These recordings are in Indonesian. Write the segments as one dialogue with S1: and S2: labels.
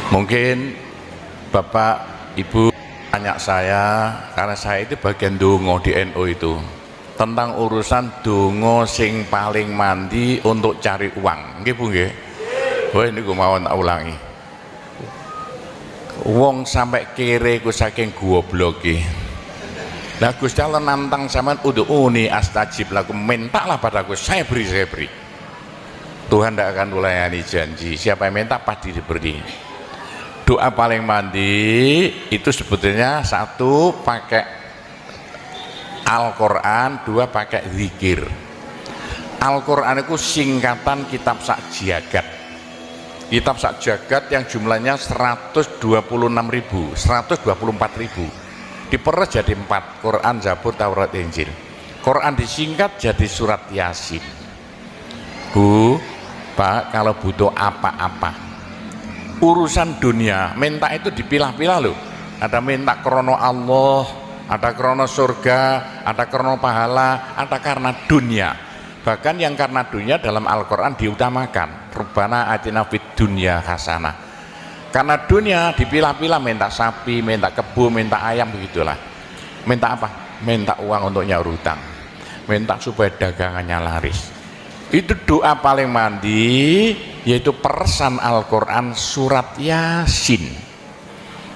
S1: Mungkin Bapak Ibu tanya saya, karena saya itu bagian dongo di NU itu, tentang urusan dongo sing paling mandi untuk cari uang. Nggih Bu nggih. Wah ini gue mau tak ulangi. Wong sampai kere ku saking gobloke. Lah Gusti Allah nantang sampean ud'uni astajib lakum, mintalah padaku, saya beri, saya beri. Tuhan tidak akan melayani janji, siapa yang minta pasti diberi. Doa paling mandi itu sebetulnya satu pakai Al-Quran, dua pakai zikir. Al-Quran itu singkatan kitab sak jagat. Kitab sak jagat yang jumlahnya 124.000 diperes jadi 4, Quran, Zabur, Taurat, Injil. Quran disingkat jadi surat Yasin. Bu, Pak, kalau butuh apa-apa urusan dunia, minta itu dipilah-pilah loh. Ada minta krono Allah, ada krono surga, ada krono pahala, ada karena dunia. Bahkan yang karena dunia dalam Al-Quran diutamakan, Rabbana atina fid dunya hasanah. Karena dunia dipilah-pilah, minta sapi, minta kebo, minta ayam, begitulah. Minta apa? Minta uang untuk nyaur hutang, minta supaya dagangannya laris. Itu doa paling mandi, yaitu peresan Al-Quran surat Yasin.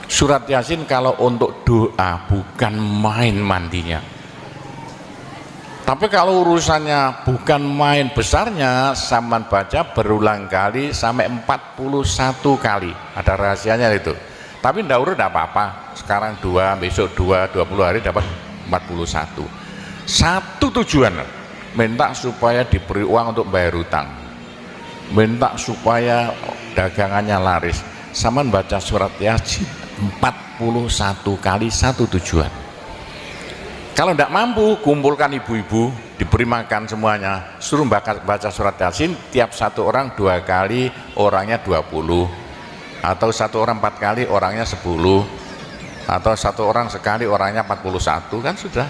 S1: Surat Yasin kalau untuk doa bukan main mandinya. Tapi kalau urusannya bukan main besarnya, sampean baca berulang kali sampai 41 kali. Ada rahasianya itu. Tapi ndak urut ndak apa-apa. Sekarang 2, besok 2, 20 hari dapat 41. Satu tujuan, minta supaya diberi uang untuk bayar hutang, minta supaya dagangannya laris. Sampean baca surat Yasin 41 kali, satu tujuan. Kalau tidak mampu, kumpulkan ibu-ibu, diberi makan semuanya, suruh baca surat Yasin, tiap satu orang 2 kali, orangnya 20, atau satu orang 4 kali, orangnya 10, atau satu orang sekali, orangnya 41, kan sudah.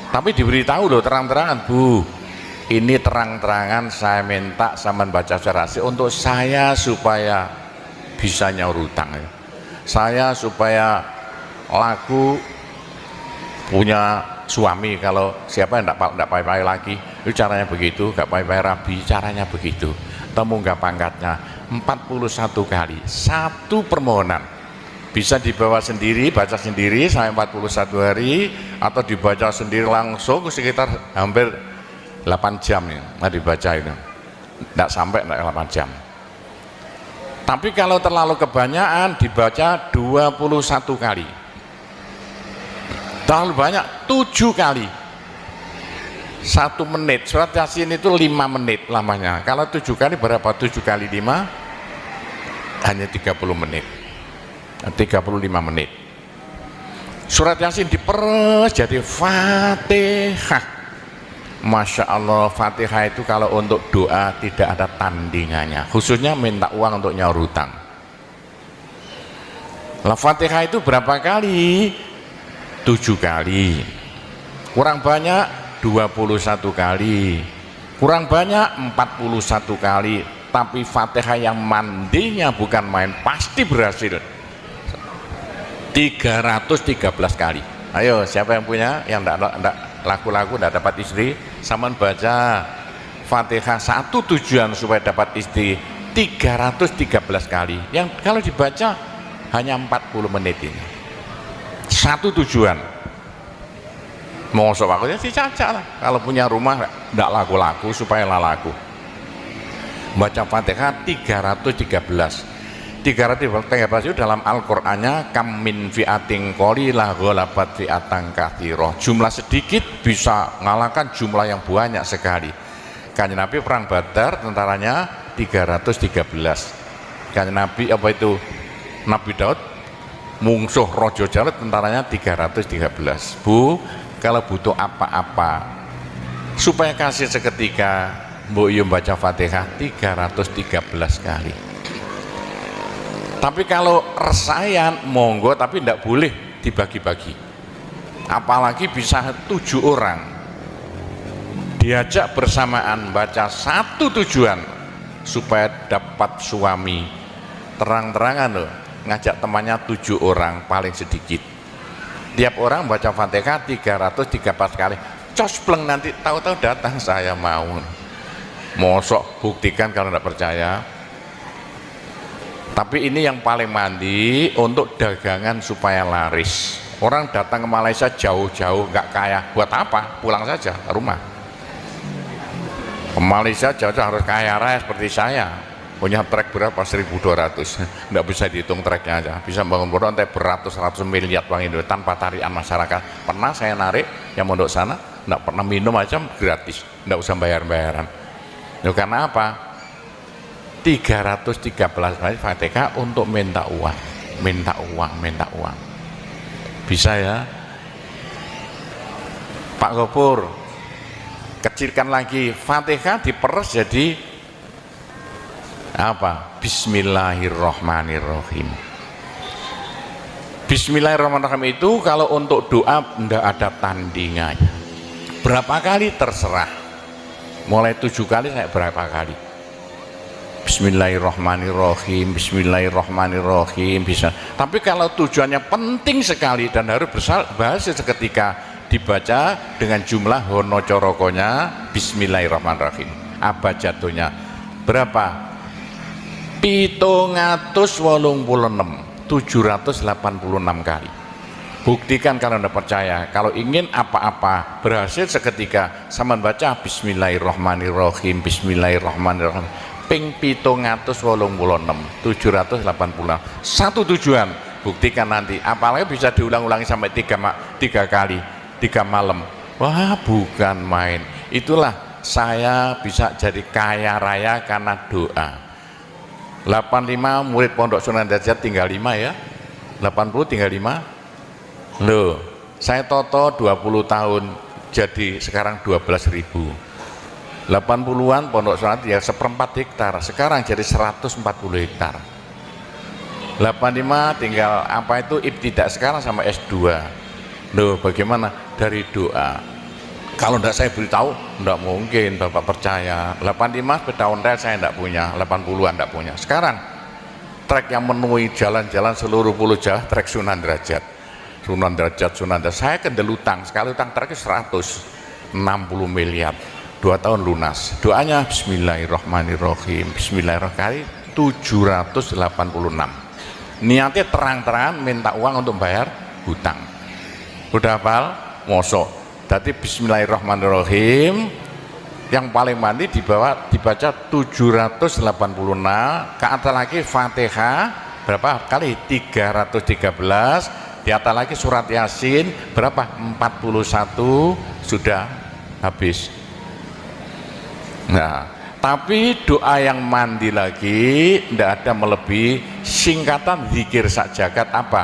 S1: Tapi diberitahu loh terang-terangan, Bu, ini terang-terangan saya minta sampean baca surat Yasin untuk saya supaya bisa nyaur hutang, ya. Saya supaya laku punya suami, kalau siapa yang tidak payah-payah lagi, itu caranya begitu, gak payah-payah rabi, caranya begitu. Temu gak pangkatnya 41 kali, satu permohonan. Bisa dibawa sendiri, baca sendiri sampai 41 hari, atau dibaca sendiri langsung sekitar hampir 8 jam ya, nah dibaca itu. Tidak sampai 8 jam. Tapi kalau terlalu kebanyakan, dibaca 21 kali. Terlalu banyak 7 kali, 1 menit. Surat Yasin itu 5 menit lamanya. Kalau 7 kali berapa? 7 kali 5 hanya 30 menit, 35 menit. Surat Yasin diperes jadi Fatihah. Masya Allah, Fatihah itu kalau untuk doa tidak ada tandingannya, khususnya minta uang untuk nyaur hutang. Lah Fatihah itu berapa kali? 7 kali, kurang banyak 21 kali, kurang banyak 41 kali. Tapi Fatihah yang mandinya bukan main, pasti berhasil 313 kali. Ayo siapa yang punya, yang enggak laku-laku enggak dapat istri, sampean baca Fatihah, satu tujuan supaya dapat istri 313 kali, yang kalau dibaca hanya 40 menit ini. Satu tujuan. Mau waktunya si caca lah. Kalau punya rumah tidak laku-laku, supaya laku. Baca Fatihah 313. 313 itu dalam Al-Qur'annya kam min fi'atin qalilah ghalabat fi'atan katsirah. Jumlah sedikit bisa ngalahkan jumlah yang banyak sekali. Kanjeng Nabi perang Badar tentaranya 313. Kanjeng Nabi apa itu? Nabi Daud mungsuh Raja Jalut tentaranya 313. Bu, kalau butuh apa-apa supaya kasih seketika, Mbok Yum baca Fatihah 313 kali. Tapi kalau resayan monggo, tapi tidak boleh dibagi-bagi. Apalagi bisa 7 orang diajak bersamaan baca satu tujuan supaya dapat suami. Terang-terangan loh, ngajak temannya 7 orang paling sedikit, tiap orang baca Fatihah 334 kali, cospleng, nanti tahu-tahu datang saya mau. Mosok buktikan kalau tidak percaya. Tapi ini yang paling mandi untuk dagangan supaya laris. Orang datang ke Malaysia jauh-jauh nggak kaya, buat apa? Pulang saja ke rumah. Ke Malaysia jauh-jauh harus kaya raya seperti saya, punya trek berapa? 1.200. Nggak bisa dihitung treknya aja, bisa bangun bodoh sampai beratus-ratus miliar uang Indonesia tanpa tarian masyarakat. Pernah saya narik yang mondok sana, nggak pernah minum aja gratis, nggak usah bayar-bayaran. Loh, karena apa? 313 kali Fatihah untuk minta uang, minta uang, minta uang. Bisa ya Pak Gopur, kecilkan lagi Fatihah, diperes jadi apa? Bismillahirrahmanirrahim. Bismillahirrahmanirrahim itu kalau untuk doa tidak ada tandingannya. Berapa kali terserah, mulai 7 kali saya berapa kali. Bismillahirrahmanirrahim, Bismillahirrahmanirrahim, bisa. Tapi kalau tujuannya penting sekali dan harus berhasil seketika, dibaca dengan jumlah hono corokonya Bismillahirrahmanirrahim. Apa jatuhnya? Berapa? 786 kali. Buktikan kalau Anda percaya. Kalau ingin apa-apa berhasil seketika, sama baca Bismillahirrahmanirrahim, Bismillahirrahmanirrahim ping 786. Satu tujuan, buktikan nanti. Apalagi bisa diulang-ulangi sampai 3 kali, 3 malam. Wah, bukan main. Itulah saya bisa jadi kaya raya karena doa. 85 murid Pondok Sunan Derajat tinggal 5 ya. 80 tinggal 5. Loh, saya toto 20 tahun jadi sekarang 12.000. 80-an Pondok Sunan ya 1/4 hektar, sekarang jadi 140 hektar. 85 tinggal apa itu ibtidak, sekarang sama S2. Loh, bagaimana? Dari doa. Kalau tidak saya beritahu, tidak mungkin Bapak percaya. 85 sepeda ontel saya tidak punya, 80-an tidak punya. Sekarang trek yang memenuhi jalan-jalan seluruh pulau Jawa, trek Sunan Derajat. Sunan Derajat, Sunan Derajat. Saya kendel utang, sekali utang treknya 160 miliar. 2 tahun lunas. Doanya Bismillahirrahmanirrahim, Bismillahirrahmanirrahim 786. Niatnya terang-terangan minta uang untuk bayar hutang. Udah hafal? Mosok. Jadi Bismillahirrahmanirrahim yang paling mandi dibaca 786, ke atas lagi Fatihah berapa kali? 313, di atas lagi surat Yasin berapa? 41, sudah habis. Nah, tapi doa yang mandi lagi tidak ada melebihi singkatan zikir sakjagat apa?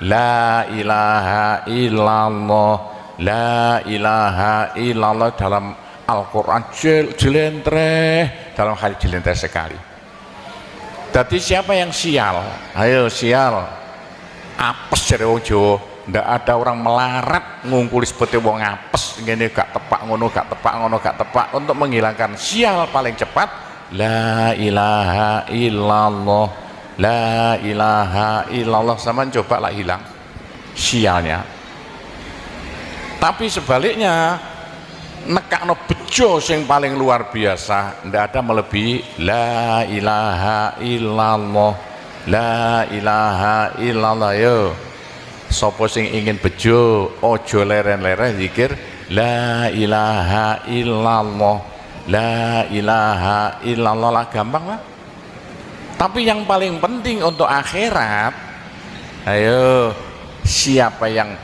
S1: La ilaha illallah, la ilaha illallah dalam Al-Quran jelentreh, dalam hadis jelentreh sekali. Jadi siapa yang sial? Ayo sial, apes dari wong Jawa. Ndak ada orang melarat ngungkuli seperti wong apes ngene, gak tepak ngono, gak tepak ngono, gak tepak. Untuk menghilangkan sial paling cepat la ilaha illallah, la ilaha illallah. Sama coba lah hilang sialnya. Tapi sebaliknya nekakno bejo sing paling luar biasa, ndak ada melebihi la ilaha illallah, la ilaha illallah. Yo sopo sing ingin bejo, ojo leren-leren zikir la ilaha illallah, la ilaha illallah lah, gampang lah. Tapi yang paling penting untuk akhirat, ayo siapa yang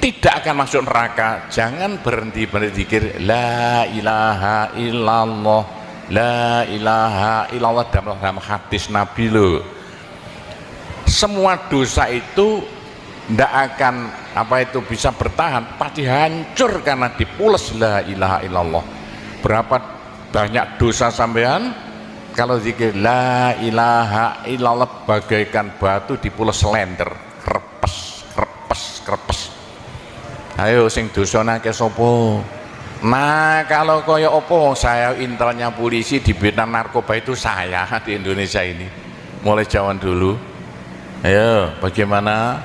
S1: tidak akan masuk neraka, jangan berhenti berzikir la ilaha illallah, la ilaha illallah dalam hadis Nabi loh. Semua dosa itu tidak akan apa itu bisa bertahan, pasti hancur karena dipules la ilaha illallah. Berapa banyak dosa sampean kalau zikir la ilaha illallah bagaikan batu dipules lender, krepes krepes krepes. Ayo sing dosane akeh sapa? Nah, kalau koyo opo, saya intelnya polisi di bidang narkoba itu saya di Indonesia ini mulai zaman dulu. Ayo, bagaimana?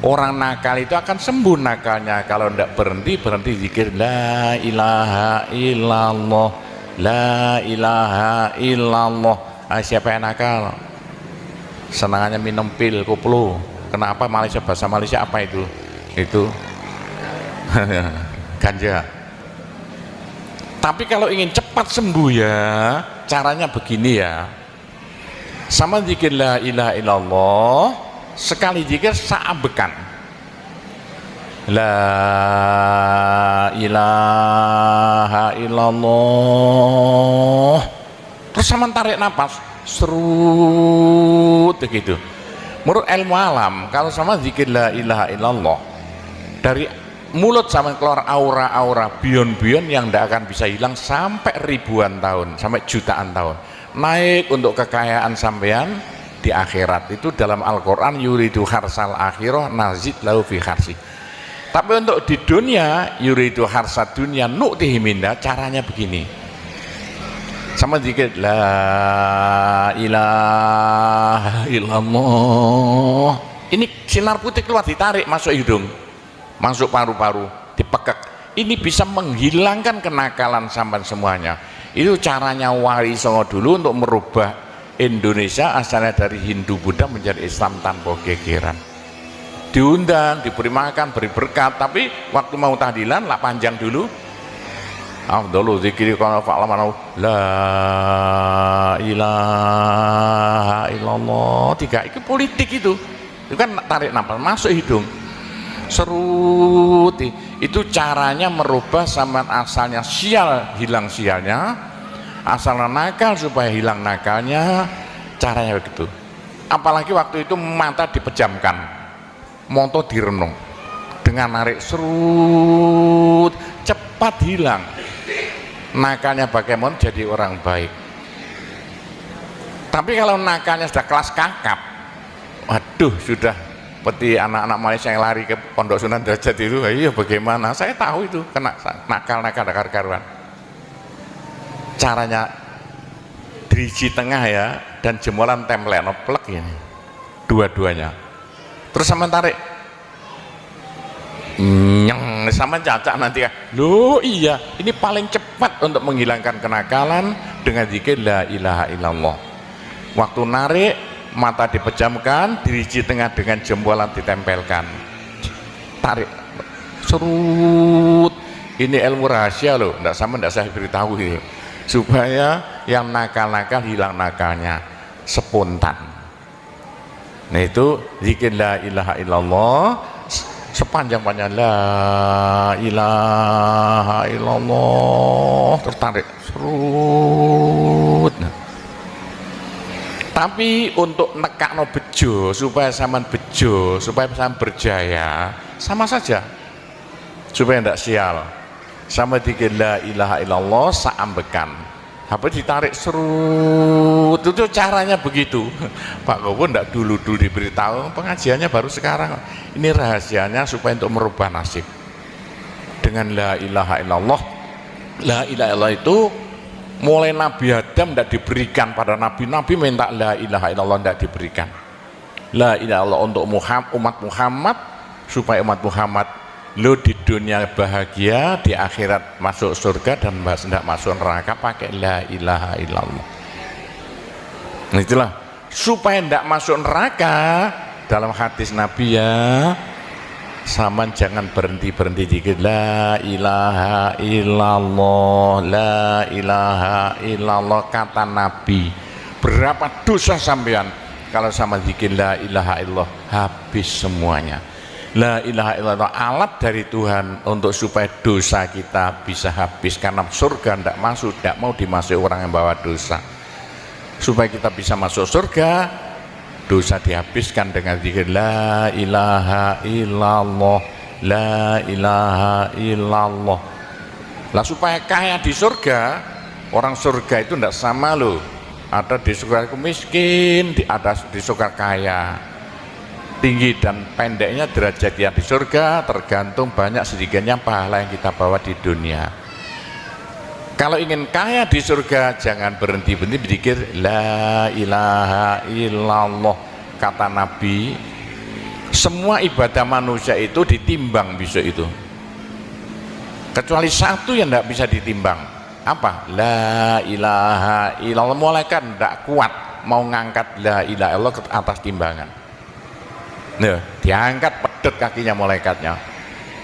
S1: Orang nakal itu akan sembuh nakalnya kalau tidak berhenti zikir la ilaha illallah, la ilaha illallah. Siapa yang nakal? Senangannya minum pil koplo. Kenapa? Malaysia, bahasa Malaysia apa itu? Itu ganja. Tapi kalau ingin cepat sembuh ya, caranya begini ya. Sama zikir la ilaha illallah, sekali zikir saambekan. La ilaha illallah. Terus sama tarik nafas, serut begitu. Menurut ilmu alam, kalau sama zikir la ilaha illallah, dari mulut sama keluar aura-aura bion-bion yang tidak akan bisa hilang sampai ribuan tahun, sampai jutaan tahun. Naik untuk kekayaan sampean di akhirat. Itu dalam Al-Quran, yuridu harsal akhirah nazid lahu fi harsi. Tapi untuk di dunia, yuridu harsad dunia nu'tihi minda, caranya begini. Sama dikit la ilaha illallah. Ini sinar putih keluar, ditarik masuk hidung, masuk paru-paru, dipekek. Ini bisa menghilangkan kenakalan sampai semuanya. Itu caranya Wali Songo dulu untuk merubah Indonesia asalnya dari Hindu Buddha menjadi Islam tanpa gegeran. Diundang, diberi makan, beri berkat, tapi waktu mau tahlilan lah panjang dulu. Afdalu zikri kana fa'lamana la ilaha illallah. Tiga itu politik itu kan tarik nafas masuk hidung, serut. Itu caranya merubah sama asalnya sial, hilang sialnya, asalnya nakal supaya hilang nakalnya, caranya begitu. Apalagi waktu itu mata dipejamkan, monto direnung, dengan narik serut, cepat hilang nakalnya, bagaimana jadi orang baik. Tapi kalau nakalnya sudah kelas kakap, waduh, sudah seperti anak-anak Malaysia yang lari ke Pondok Sunan Derajat itu. Iya, bagaimana? Saya tahu itu kena nakal-nakal karuan. Caranya driji tengah ya, dan jemuran template plek ini, dua-duanya. Terus sama tarik, nyeng, sama cacak nanti ya. Loh iya, ini paling cepat untuk menghilangkan kenakalan dengan zikir la ilaha illallah. Waktu narik, mata dipejamkan, diriji tengah dengan jempolan ditempelkan, tarik, serut. Ini ilmu rahasia loh, tidak sama, tidak saya beritahu ini, supaya yang nakal-nakal hilang nakalnya spontan. Nah itu zikir la ilaha illallah, sepanjang-panjang la ilaha illallah, tertarik, serut. Tapi untuk nekakno bejo, supaya sampean bejo, supaya sampean berjaya, sama saja, supaya tidak sial. Sama dikir la ilaha illallah saambekan, apa ditarik serut. Itu caranya begitu. Pak Gowo tidak dulu diberitahu, pengajiannya baru sekarang. Ini rahasianya supaya untuk merubah nasib dengan la ilaha illallah. La ilaha illallah itu mulai Nabi Adam tidak diberikan pada nabi-nabi, minta la ilaha illallah tidak diberikan. La ilaha illallah untuk umat Muhammad, supaya umat Muhammad lo di dunia bahagia, di akhirat masuk surga, dan tidak masuk neraka pakai la ilaha illallah. Nah itulah supaya tidak masuk neraka. Dalam hadis Nabi ya, sama jangan berhenti dikit la ilaha illallah, la ilaha illallah. Kata Nabi, berapa dosa sampean kalau sama zikir la ilaha illallah, habis semuanya. La ilaha illallah alat dari Tuhan untuk supaya dosa kita bisa habis, karena surga tidak masuk, tidak mau dimasuki orang yang bawa dosa. Supaya kita bisa masuk surga, dosa dihabiskan dengan zikir la ilaha illallah, la ilaha illallah. Lah supaya kaya di surga, orang surga itu tidak sama loh. Ada di surga miskin, ada di surga kaya. Tinggi dan pendeknya derajat yang di surga tergantung banyak sedikitnya pahala yang kita bawa di dunia. Kalau ingin kaya di surga, jangan berhenti berzikir la ilaha illallah. kata Nabi, semua ibadah manusia itu ditimbang besok itu, kecuali satu yang tidak bisa ditimbang. Apa? La ilaha illallah. Malaikat tidak kuat mau ngangkat la ilaha illallah ke atas timbangan. Nah, diangkat pedet kakinya malaikatnya.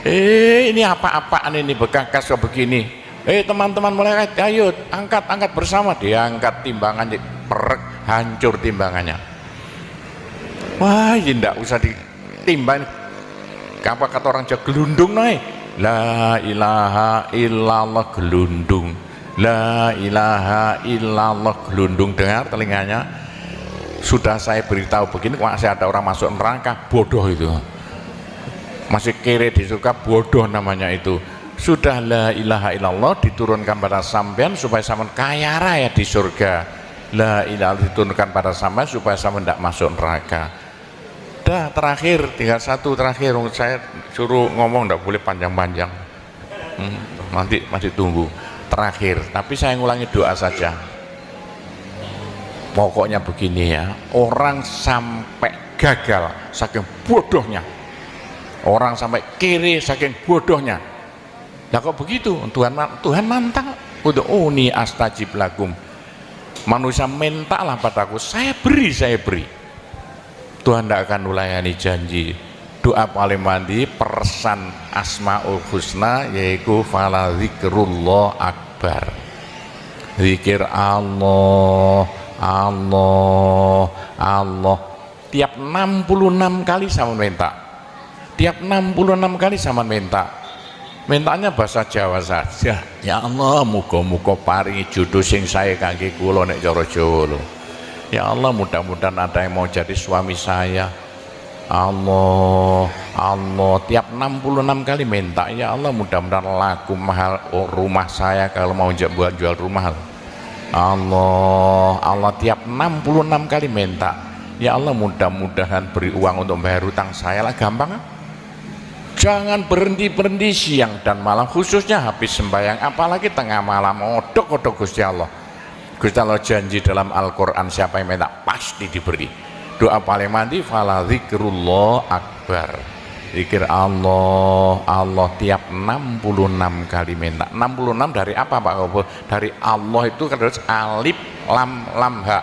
S1: Ini apa-apaan ini, bekas begini. Teman-teman malaikat, ayo angkat bersama. Diangkat timbangannya, perek, hancur timbangannya. Wah, ini tidak usah ditimbang. Apa kata orang Jawa, gelundung naik. La ilaha illallah, gelundung. La ilaha illallah, gelundung. Dengar telinganya, sudah saya beritahu begini, masih ada orang masuk neraka, bodoh itu. Masih kere di surga, bodoh namanya itu. Sudah la ilaha illallah diturunkan pada sampean supaya sampean kaya raya di surga. La ilaha diturunkan pada sampean supaya sampean tidak masuk neraka. Dah, terakhir, tinggal satu terakhir. Saya suruh ngomong tidak boleh panjang-panjang. Nanti masih tunggu. Terakhir, tapi saya ngulangi doa saja. Pokoknya begini ya, orang sampai gagal saking bodohnya, orang sampai kiri saking bodohnya. Lah kok begitu? Tuhan mantap. Ud'uni astajib lakum. Manusia mintalah padaku, saya beri. Tuhan tidak akan melayani janji. Doa paling mandi persan Asmaul Husna, yaitu fala zikrullah akbar. Zikir Allah, Allah, Allah. Tiap 66 kali sama minta. Tiap 66 kali sama minta. Mintanya bahasa Jawa saja. Ya Allah, muga-muga paringi jodoh sing sae kangge kula nek cara Jawa lho. Ya Allah, mudah-mudahan ada yang mau jadi suami saya. Allah, Allah, tiap 66 kali minta. Ya Allah, mudah-mudahan laku mahal rumah saya kalau mau buat jual rumah. Allah, Allah, tiap 66 kali minta. Ya Allah, mudah-mudahan beri uang untuk bayar hutang saya lah, gampang kan? Jangan berhenti siang dan malam, khususnya habis sembahyang, apalagi tengah malam. Odok Gusti Allah. Gusti Allah janji dalam Al-Quran, siapa yang minta pasti diberi. Doa paling mandi fala zikrullah akbar. Zikir Allah, Allah tiap 66 kali minta. 66 dari apa Pak Kobo? Dari Allah itu kan alif lam ha.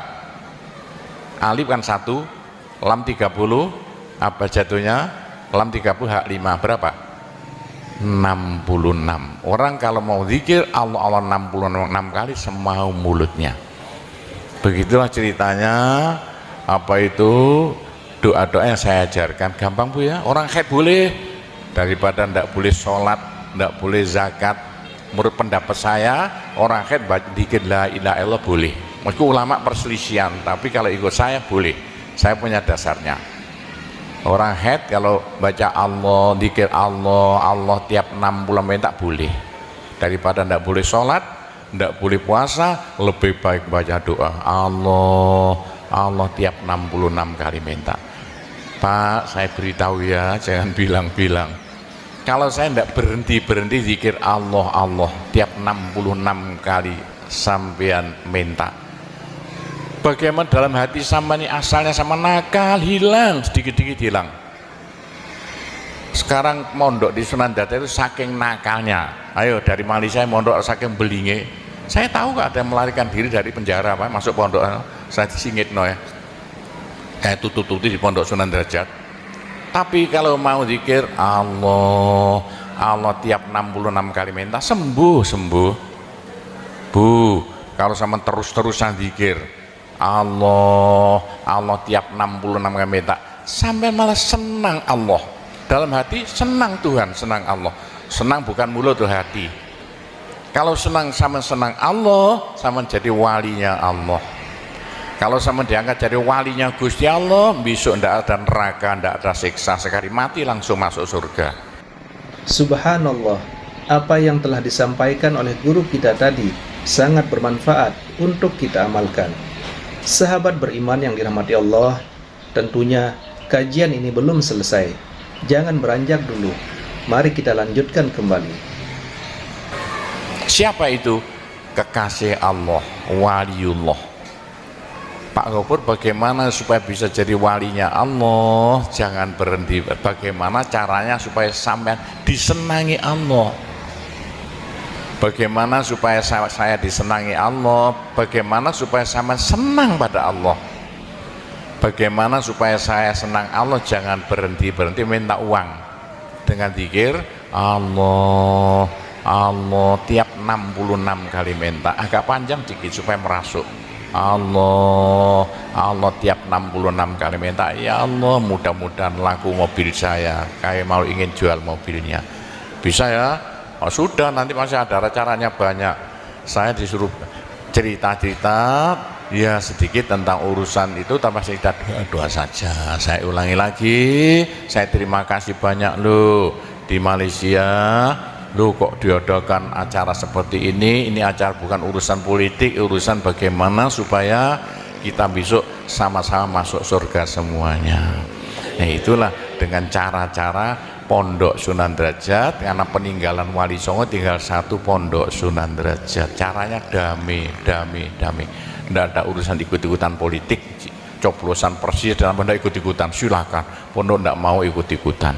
S1: Alif kan 1, lam 30, apa jatuhnya? Lam 30 hak 5, berapa? 66. Orang kalau mau zikir Allah 66 kali semau mulutnya. Begitulah ceritanya. Apa itu doa-doa yang saya ajarkan, gampang Bu ya. Orang haid boleh, daripada ndak boleh sholat, ndak boleh zakat. Menurut pendapat saya, orang haid zikir la ilaha illallah boleh. Meskipun ulama perselisihan, tapi kalau ikut saya boleh. Saya punya dasarnya. Orang haid kalau baca Allah, zikir Allah, Allah tiap 60 minta boleh. Daripada ndak boleh sholat, ndak boleh puasa, lebih baik baca doa Allah, Allah tiap 66 kali minta. Pak, saya beritahu ya, jangan bilang-bilang. Kalau saya ndak berhenti zikir Allah, Allah tiap 66 kali sampean minta. Bagaimana dalam hati sama ini asalnya sama nakal, hilang, sedikit-sedikit hilang. Sekarang mondok di Sunan Data itu saking nakalnya. Ayo dari Malaysia mondok saking belinge. Saya tahu gak ada yang melarikan diri dari penjara Pak, masuk pondok. Saya disingit no ya. Kayak tutup-tutup di pondok Sunan Derajat. Tapi kalau mau zikir Allah, Allah tiap 66 kali minta sembuh. Bu, kalau sama terus-terusan zikir Allah, Allah tiap 66 kali minta, sampai malah senang Allah. Dalam hati senang Tuhan, senang Allah. Senang bukan mulut tuh hati. Kalau senang sama senang Allah, sama jadi walinya Allah. Kalau sama diangkat jadi walinya Gusti Allah, besok ndak ada neraka, ndak ada siksa, sekali mati langsung masuk surga.
S2: Subhanallah, apa yang telah disampaikan oleh guru kita tadi sangat bermanfaat untuk kita amalkan. Sahabat beriman yang dirahmati Allah, tentunya kajian ini belum selesai. Jangan beranjak dulu. Mari kita lanjutkan kembali.
S1: Siapa itu? Kekasih Allah, waliullah. Pak Gopur bagaimana supaya bisa jadi walinya Allah? Jangan berhenti. Bagaimana caranya supaya sampean disenangi Allah? Bagaimana supaya saya disenangi Allah? Bagaimana supaya sampean senang pada Allah? Bagaimana supaya saya senang Allah? Jangan berhenti minta uang dengan zikir Allah Allah tiap 66 kali minta, agak panjang dikit supaya merasuk. Allah Allah tiap 66 kali minta, ya Allah mudah-mudahan laku mobil saya, kayak mau ingin jual mobilnya, bisa ya? Oh, sudah, nanti masih ada caranya banyak. Saya disuruh cerita-cerita ya sedikit tentang urusan itu, tanpa cerita doa saja. Saya ulangi lagi, saya terima kasih banyak loh di Malaysia. Loh kok diadakan acara seperti ini acara bukan urusan politik, urusan bagaimana supaya kita besok sama-sama masuk surga semuanya. Nah itulah dengan cara-cara Pondok Sunan Derajat, karena peninggalan Wali Songo tinggal satu Pondok Sunan Derajat. Caranya damai. Tidak ada urusan ikut-ikutan politik, coblosan persis dalam benda ikut-ikutan, silakan. Pondok tidak mau ikut-ikutan,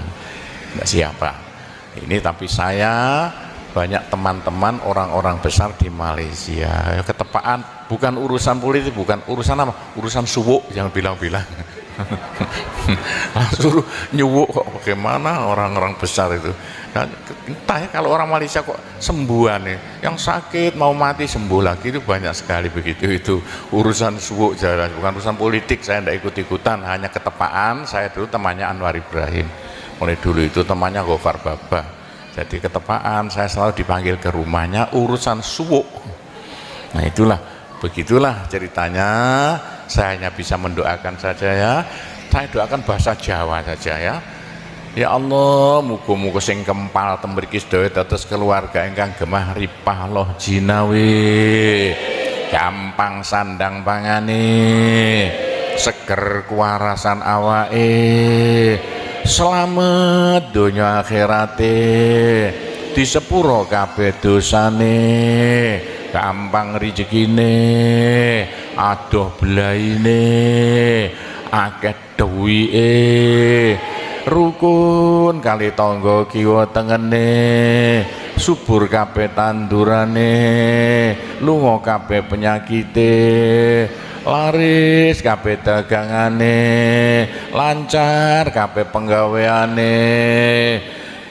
S1: tidak siapa. Ini tapi saya banyak teman-teman orang-orang besar di Malaysia, ketepaan bukan urusan politik, bukan urusan apa, urusan suwuk yang bilang-bilang. Langsung nyuwuk kok, bagaimana orang-orang besar itu. Nah, entah ya kalau orang Malaysia kok sembuhan nih, yang sakit mau mati sembuh lagi, itu banyak sekali begitu. Itu urusan suwuk jalan, bukan urusan politik. Saya tidak ikut-ikutan, hanya ketepaan. Saya dulu temannya Anwar Ibrahim, mulai dulu itu temannya Gofar Baba, jadi ketepaan saya selalu dipanggil ke rumahnya urusan suwuk. Nah itulah, begitulah ceritanya. Saya hanya bisa mendoakan saja ya, saya doakan bahasa Jawa saja ya. Ya Allah, muga-muga sing kempal tembriki sedaya dados keluarga ingkang gemah ripah loh jinawi, gampang sandang pangane, seger kuwarasan awake, selamat donya akhirate, disepuro kabeh dosane, gampang rezekine, adoh belaine, akeh duwike, rukun kali tangga kiwa tengene, subur kabeh tandurane, lunga kabeh penyakite, laris kabeh dagangane, lancar kabeh penggaweane.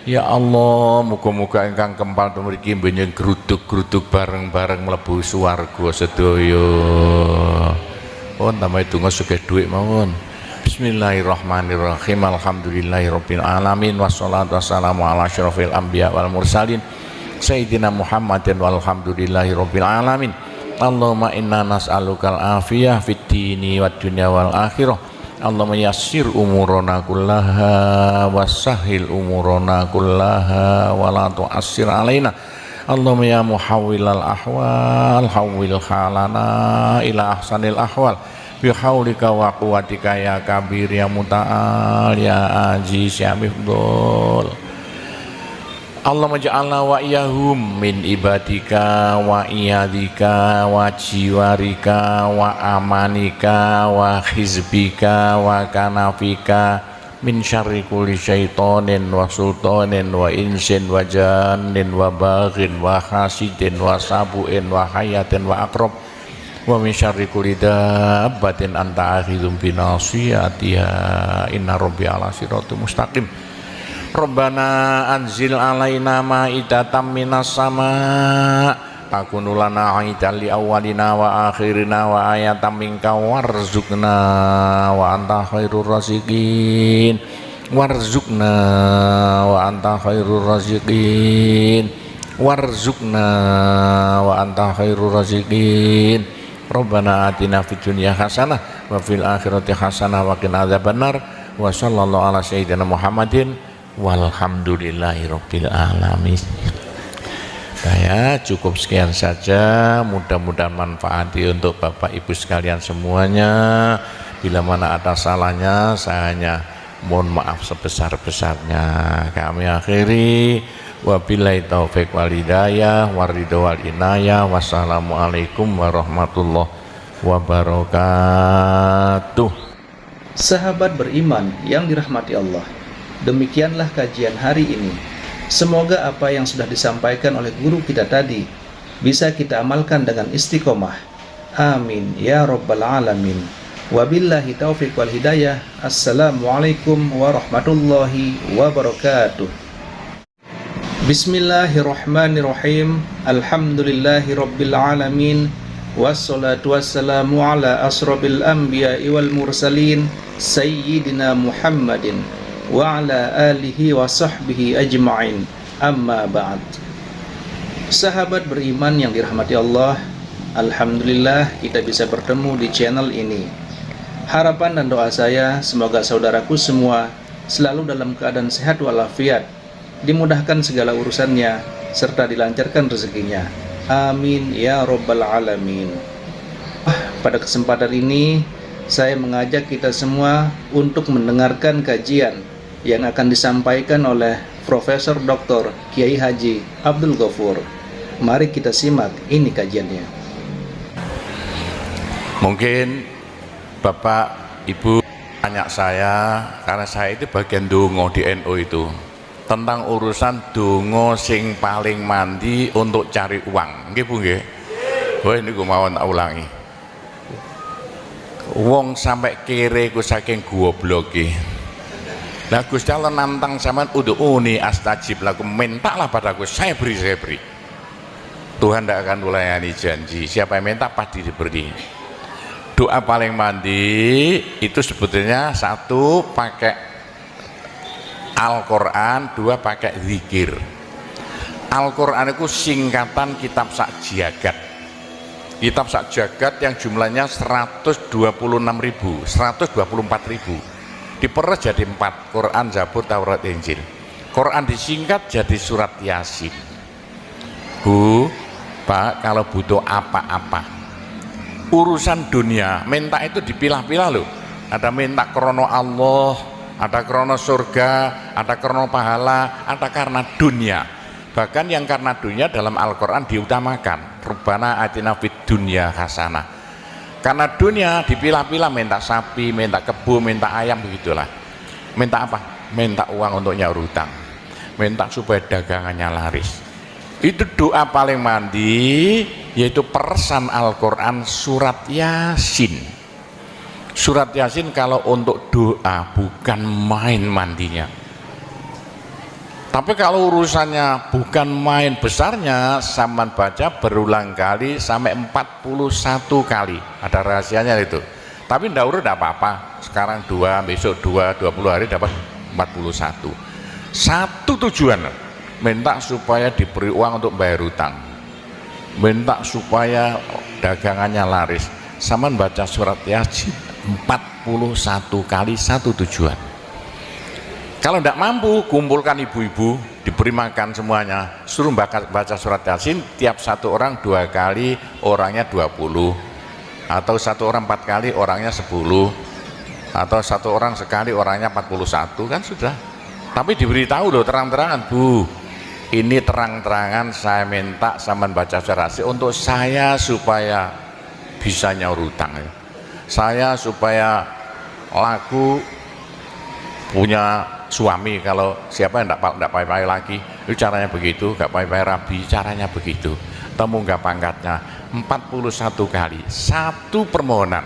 S1: Ya Allah, muga-muga ingkang kempal mriki benjing gruduk-gruduk bareng-bareng mlebu swarga sedaya. Pun tambahi donga sugih dhuwit mawon. Bismillahirrahmanirrahim. Alhamdulillahirabbil alamin, wassalatu wassalamu ala asyrofil anbiya wal mursalin sayyidina Muhammadin walhamdulillahirabbil alamin. Allahumma inna nas'alukal afiyah fid dini wad dunya wal akhirah. Allahumma yassir umurana kullaha wassahil umurana kullaha wa la tu'assir alaina. Allahumma ya muhawwilal ahwal hawwil halana ila ahsanil ahwal bihaulika wa quwwatika ya kabir ya muta'al ya aziz ya mifdul. Allahumma ja'alna wa iyahum min ibadika wa iyadika wa jiwarika wa amanika wa hizbika wa kanafika min syarri kulli syaitonin wa sultanin wa insin wa jannin wa baghin wa hasidin wa sabu'in wa hayatin wa akrab wa min syarri kulli dabbatin anta akhidhum binasiyatiha inna rabbi ala siratul mustaqim. Rabbana anzil alaina ma'idatan minas sama takunu lana aidan li awwalina wa akhirina wa ayatan minka warzuqna wa anta khairur raziqin warzuqna wa anta khairur raziqin warzuqna wa anta khairur raziqin. Rabbana atina fid dunya hasanah wa fil akhirati hasanah wa qina adzabannar wa sallallahu ala sayyidina Muhammadin walhamdulillahirabbil alamin. Saya cukup sekian saja, mudah-mudahan manfaati untuk Bapak Ibu sekalian semuanya. Bila mana ada salahnya saya hanya mohon maaf sebesar-besarnya. Kami akhiri wabillahi taufik wal hidayah waridho wal inayah. Wassalamualaikum warahmatullahi wabarakatuh.
S2: Sahabat beriman yang dirahmati Allah, demikianlah kajian hari ini. Semoga apa yang sudah disampaikan oleh guru kita tadi bisa kita amalkan dengan istiqomah. Amin ya rabbal alamin. Wabillahi taufiq wal hidayah. Assalamualaikum warahmatullahi wabarakatuh. Bismillahirrahmanirrahim. Alhamdulillahi rabbil alamin. Wassalatu wassalamu ala asrofil anbiya'i wal mursalin Sayyidina Muhammadin wa ala alihi wa sahbihi ajma'in. Amma ba'd. Sahabat beriman yang dirahmati Allah, alhamdulillah kita bisa bertemu di channel ini. Harapan dan doa saya semoga saudaraku semua selalu dalam keadaan sehat walafiat, dimudahkan segala urusannya serta dilancarkan rezekinya. Amin ya rabbal alamin. Pada kesempatan ini saya mengajak kita semua untuk mendengarkan kajian yang akan disampaikan oleh Profesor Dr. Kiai Haji Abdul Ghafur. Mari kita simak ini kajiannya.
S1: Mungkin Bapak Ibu tanya saya, karena saya itu bagian dongo di NU itu, tentang urusan dongo sing paling mandi untuk cari uang. Nggih Bu nggih. Wah niku mawon tak ulangi. Wong sampai kere ku saking gobloke. Lah Gusti Allah nantang sampean ud'uni astajib lakum, mintalah padaku saya beri. Tuhan tidak akan melayani janji. Siapa yang minta pasti diberi. Doa paling mandi itu sebetulnya satu pakai Al-Quran, dua pakai zikir. Al-Quran itu singkatan kitab sak jagat. Kitab sak jagat yang jumlahnya 124.000, diperes jadi 4, Quran, Zabur, Taurat, Injil. Quran disingkat jadi surat Yasin. Bu, Pak, kalau butuh apa-apa urusan dunia, minta itu dipilah-pilah loh. Ada minta krono Allah, ada krono surga, ada krono pahala, ada karena dunia. Bahkan yang karena dunia dalam Al-Quran diutamakan. Rabbana atina fid dunya hasanah. Karena dunia dipilah-pilah, minta sapi, minta kebo, minta ayam, begitulah. Minta apa? Minta uang untuk nyaur hutang, minta supaya dagangannya laris. Itu doa paling mandi, yaitu peresan Al-Quran surat Yasin. Surat Yasin kalau untuk doa bukan main mandinya. Tapi kalau urusannya bukan main besarnya, saman baca berulang kali sampai 41 kali. Ada rahasianya itu. Tapi tidak urut tidak apa-apa. Sekarang 2, besok 2, 20 hari dapat 41. Satu tujuan, minta supaya diberi uang untuk bayar hutang, minta supaya dagangannya laris. Saman baca surat Yasin 41 kali, satu tujuan. Kalau tidak mampu, kumpulkan ibu-ibu, diberi makan semuanya, suruh baca surat Yasin, tiap satu orang 2 kali, orangnya 20, atau satu orang 4 kali, orangnya 10, atau satu orang sekali, orangnya 41, kan sudah. Tapi diberitahu loh terang-terangan, Bu, ini terang-terangan saya minta sampean baca surat Yasin untuk saya supaya bisa nyaur hutang, saya supaya laku punya suami, kalau siapa yang tidak payah lagi, itu caranya begitu, gak payah rabi, caranya begitu. Temu gak pangkatnya 41 kali, satu permohonan.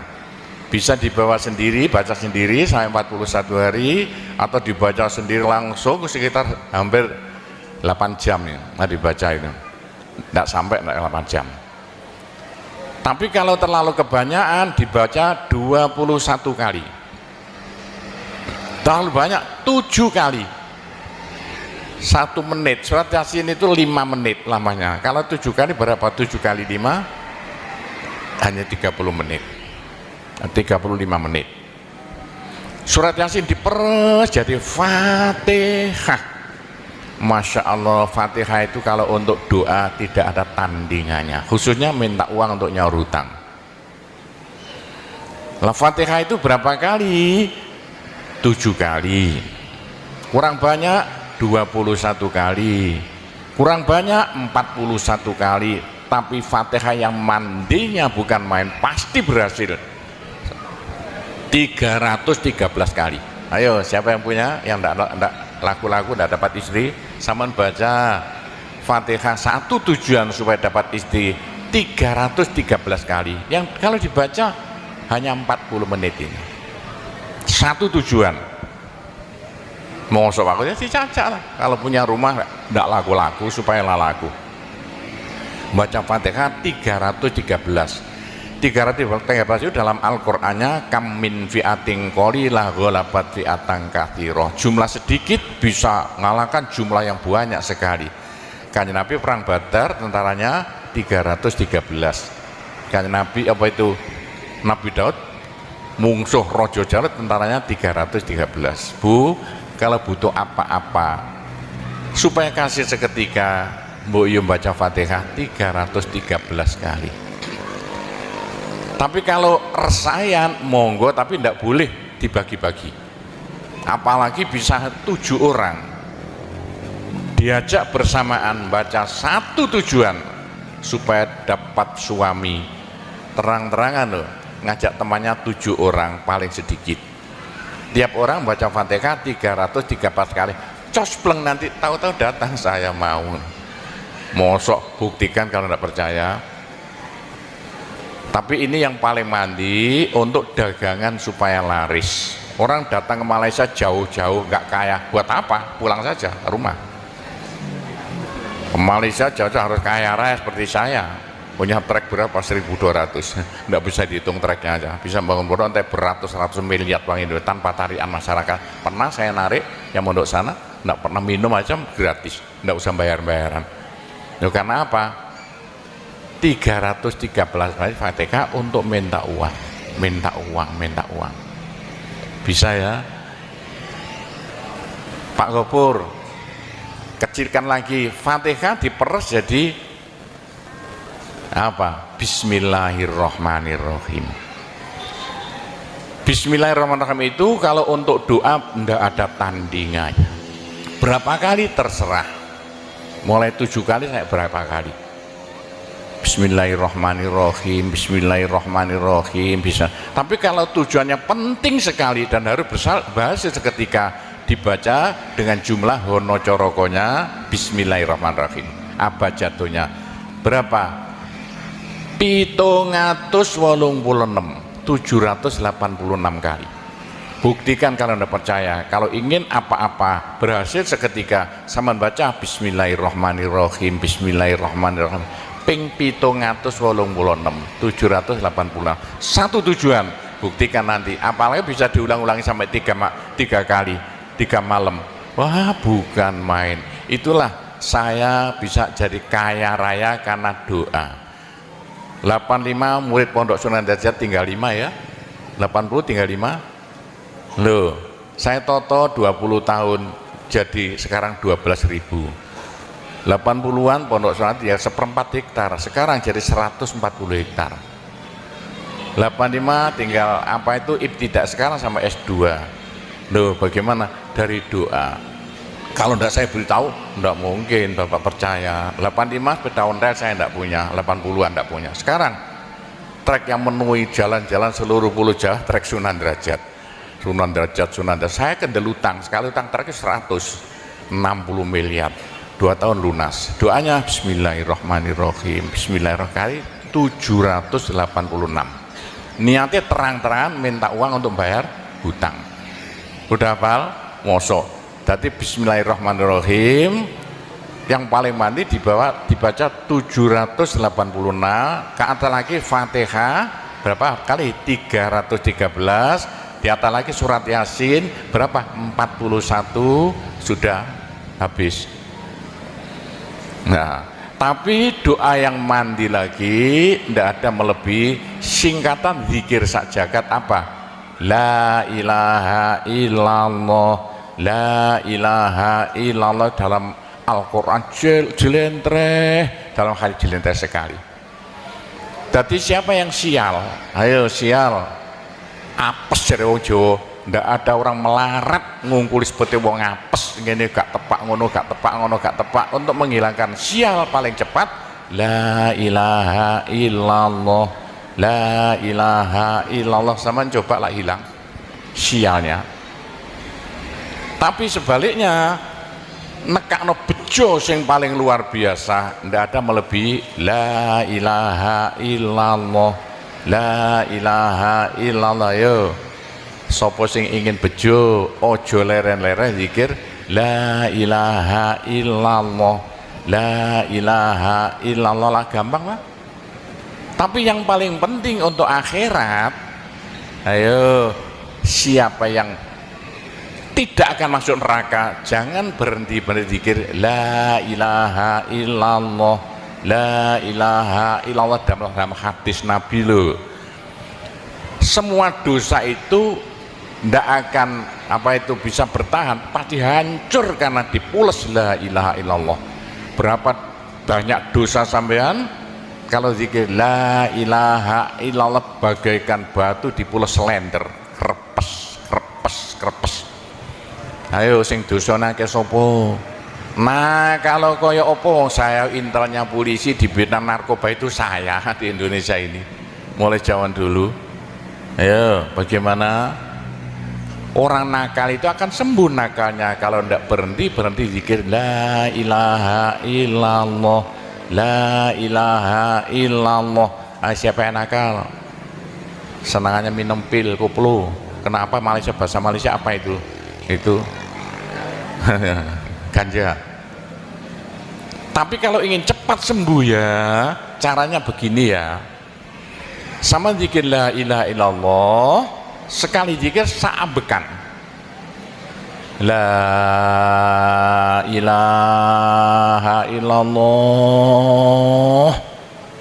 S1: Bisa dibawa sendiri, baca sendiri sampai 41 hari, atau dibaca sendiri langsung sekitar hampir 8 jam ya, dibaca itu. Tidak sampai 8 jam. Tapi kalau terlalu kebanyakan dibaca 21 kali. Terlalu banyak 7 kali. 1 menit. Surat Yasin itu 5 menit lamanya. Kalau 7 kali berapa? 7 kali 5 hanya 30 menit. 35 menit. Surat Yasin diperes jadi Fatihah. Masya Allah, Fatihah itu kalau untuk doa tidak ada tandingannya, khususnya minta uang untuk nyaur hutang. Lah Fatihah itu berapa kali? 7 kali. Kurang banyak 21 kali. Kurang banyak 41 kali. tapi Fatihah yang mandinya bukan main pasti berhasil 313 kali. Ayo, siapa yang punya, yang enggak laku-laku enggak dapat istri, saman baca Fatihah satu tujuan supaya dapat istri 313 kali. Yang kalau dibaca hanya 40 menit ini. Satu tujuan. Mosok aku ya dicacak lah. Kalau punya rumah enggak laku-laku supaya laku. Baca Fatihah 313 itu dalam Al-Qur'annya kam min fi'atin qalilah ghalabat fi'atan katsirah. Jumlah sedikit bisa mengalahkan jumlah yang banyak sekali. Kanjeng Nabi perang Badar tentaranya 313. Kanjeng Nabi apa itu? Nabi Daud mungsuh Raja Jalut tentaranya 313. Bu, kalau butuh apa-apa supaya kasih seketika, mbok yo baca Fatihah 313 kali. Tapi kalau resayan monggo, tapi tidak boleh dibagi-bagi. Apalagi bisa 7 orang diajak bersamaan baca satu tujuan supaya dapat suami. Terang-terangan loh, ngajak temannya 7 orang paling sedikit. Tiap orang baca Fatihah 313 kali. Cospleng nanti tahu-tahu datang saya mau. Mosok buktikan kalau tidak percaya. Tapi ini yang paling mandi untuk dagangan supaya laris. Orang datang ke Malaysia jauh-jauh nggak kaya, buat apa? Pulang saja ke rumah. Ke Malaysia jauh-jauh harus kaya raya seperti saya. Punya trek berapa? 1.200. Nggak bisa dihitung treknya aja. Bisa bangun pondok sampai beratus-ratus miliar uang Indonesia tanpa tarian masyarakat. Pernah saya narik yang mondok sana, nggak pernah minum aja gratis, nggak usah bayar-bayaran. Karena apa? 313 kali Fatihah untuk minta uang. Bisa ya Pak Gopur, kecilkan lagi Fatihah, diperes jadi apa? Bismillahirrahmanirrahim. Bismillahirrahmanirrahim itu kalau untuk doa tidak ada tandingannya. Berapa kali terserah, mulai 7 kali saya berapa kali. Bismillahirrahmanirrahim, Bismillahirrahmanirrahim bisa. Tapi kalau tujuannya penting sekali dan harus berhasil seketika, dibaca dengan jumlah hono corokonya Bismillahirrahmanirrahim. Apa jatuhnya? Berapa? 786 kali. Buktikan kalau Anda percaya. Kalau ingin apa-apa berhasil seketika, sama baca Bismillahirrahmanirrahim, Bismillahirrahmanirrahim. Ping 786 satu tujuan. Buktikan nanti, apalagi bisa diulang-ulangi sampai 3 kali 3 malam. Wah, bukan main. Itulah saya bisa jadi kaya raya karena doa. 85 murid Pondok Sunan Derajat tinggal 5 ya. 80 tinggal 5. Loh, saya toto 20 tahun jadi sekarang 12.000. 80-an Pondok Sunan ya 1/4 hektar, sekarang jadi 140 hektar. 85 tinggal apa itu ibtidak, sekarang sama S2. Loh, bagaimana? Dari doa. Kalau tidak saya beritahu, tidak mungkin Bapak percaya. 85 sepeda ontel saya tidak punya, 80-an tidak punya. Sekarang trek yang memenuhi jalan-jalan seluruh Pulau Jawa, trek Sunan Derajat. Saya kendel utang, sekali utang treknya 160 miliar. 2 tahun lunas. Doanya Bismillahirrahmanirrahim, Bismillahirrahmanirrahim 786. Niatnya terang-terangan minta uang untuk bayar hutang. Udah hafal? Mosok. Jadi Bismillahirrahmanirrahim yang paling mandi dibaca 786, ke atas lagi Fatihah berapa kali? 313, di atas lagi surat Yasin berapa? 41, sudah habis. Nah, tapi doa yang mandi lagi tidak ada melebihi singkatan zikir sak jagat apa? La ilaha illallah, la ilaha illallah dalam Al-Quran jelentreh, dalam hadis jelentreh sekali. Jadi siapa yang sial? Ayo sial, apes dari wong Jawa. Ndak ada orang melarat ngungkuli seperti wong apes ngene, gak tepak ngono, gak tepak ngono, gak tepak. Untuk menghilangkan sial paling cepat la ilaha illallah, la ilaha illallah, sama coba lah hilang sialnya. Tapi sebaliknya nekakno bejo yang paling luar biasa, ndak ada melebihi la ilaha illallah, la ilaha illallah. Yo sapa sing ingin bejo ojo leren-leren zikir la ilaha illallah, la ilaha illallah lah, gampang lah. Tapi yang paling penting untuk akhirat, ayo siapa yang tidak akan masuk neraka jangan berhenti berzikir la ilaha illallah, la ilaha illallah. Dalam hadis Nabi loh, semua dosa itu tidak akan bisa bertahan, pasti hancur karena dipules la ilaha illallah. Berapa banyak dosa sampean kalau zikir la ilaha illallah bagaikan batu dipules lender, krepes krepes krepes. Ayo sing dosane akeh sapa? Nah kalau koyo opo, saya intelnya polisi di bidang narkoba itu saya di Indonesia ini mulai zaman dulu. Ayo bagaimana? Orang nakal itu akan sembuh nakalnya kalau tidak berhenti zikir la ilaha illallah, la ilaha illallah. Siapa yang nakal? Senangannya minum pil koplo. Kenapa? Malaysia, bahasa Malaysia apa itu? Itu ganja. Tapi kalau ingin cepat sembuh ya caranya begini ya, sama zikir la ilaha illallah, sekali zikir saambekan la ilaha illallah,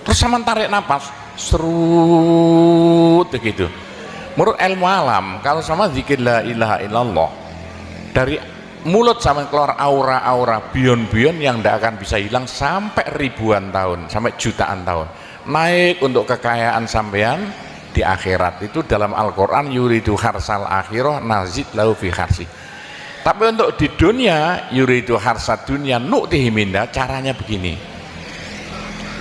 S1: terus sama tarik nafas serut begitu. Menurut ilmu alam kalau sama zikir la ilaha illallah, dari mulut sama keluar aura-aura bion-bion yang tidak akan bisa hilang sampai ribuan tahun, sampai jutaan tahun. Naik untuk kekayaan sampean di akhirat. Itu dalam Al-Quran yuridu harsal akhirah nazid lahu fi harsi. Tapi untuk di dunia yuridu harsad dunia nu'tihi minda, caranya begini,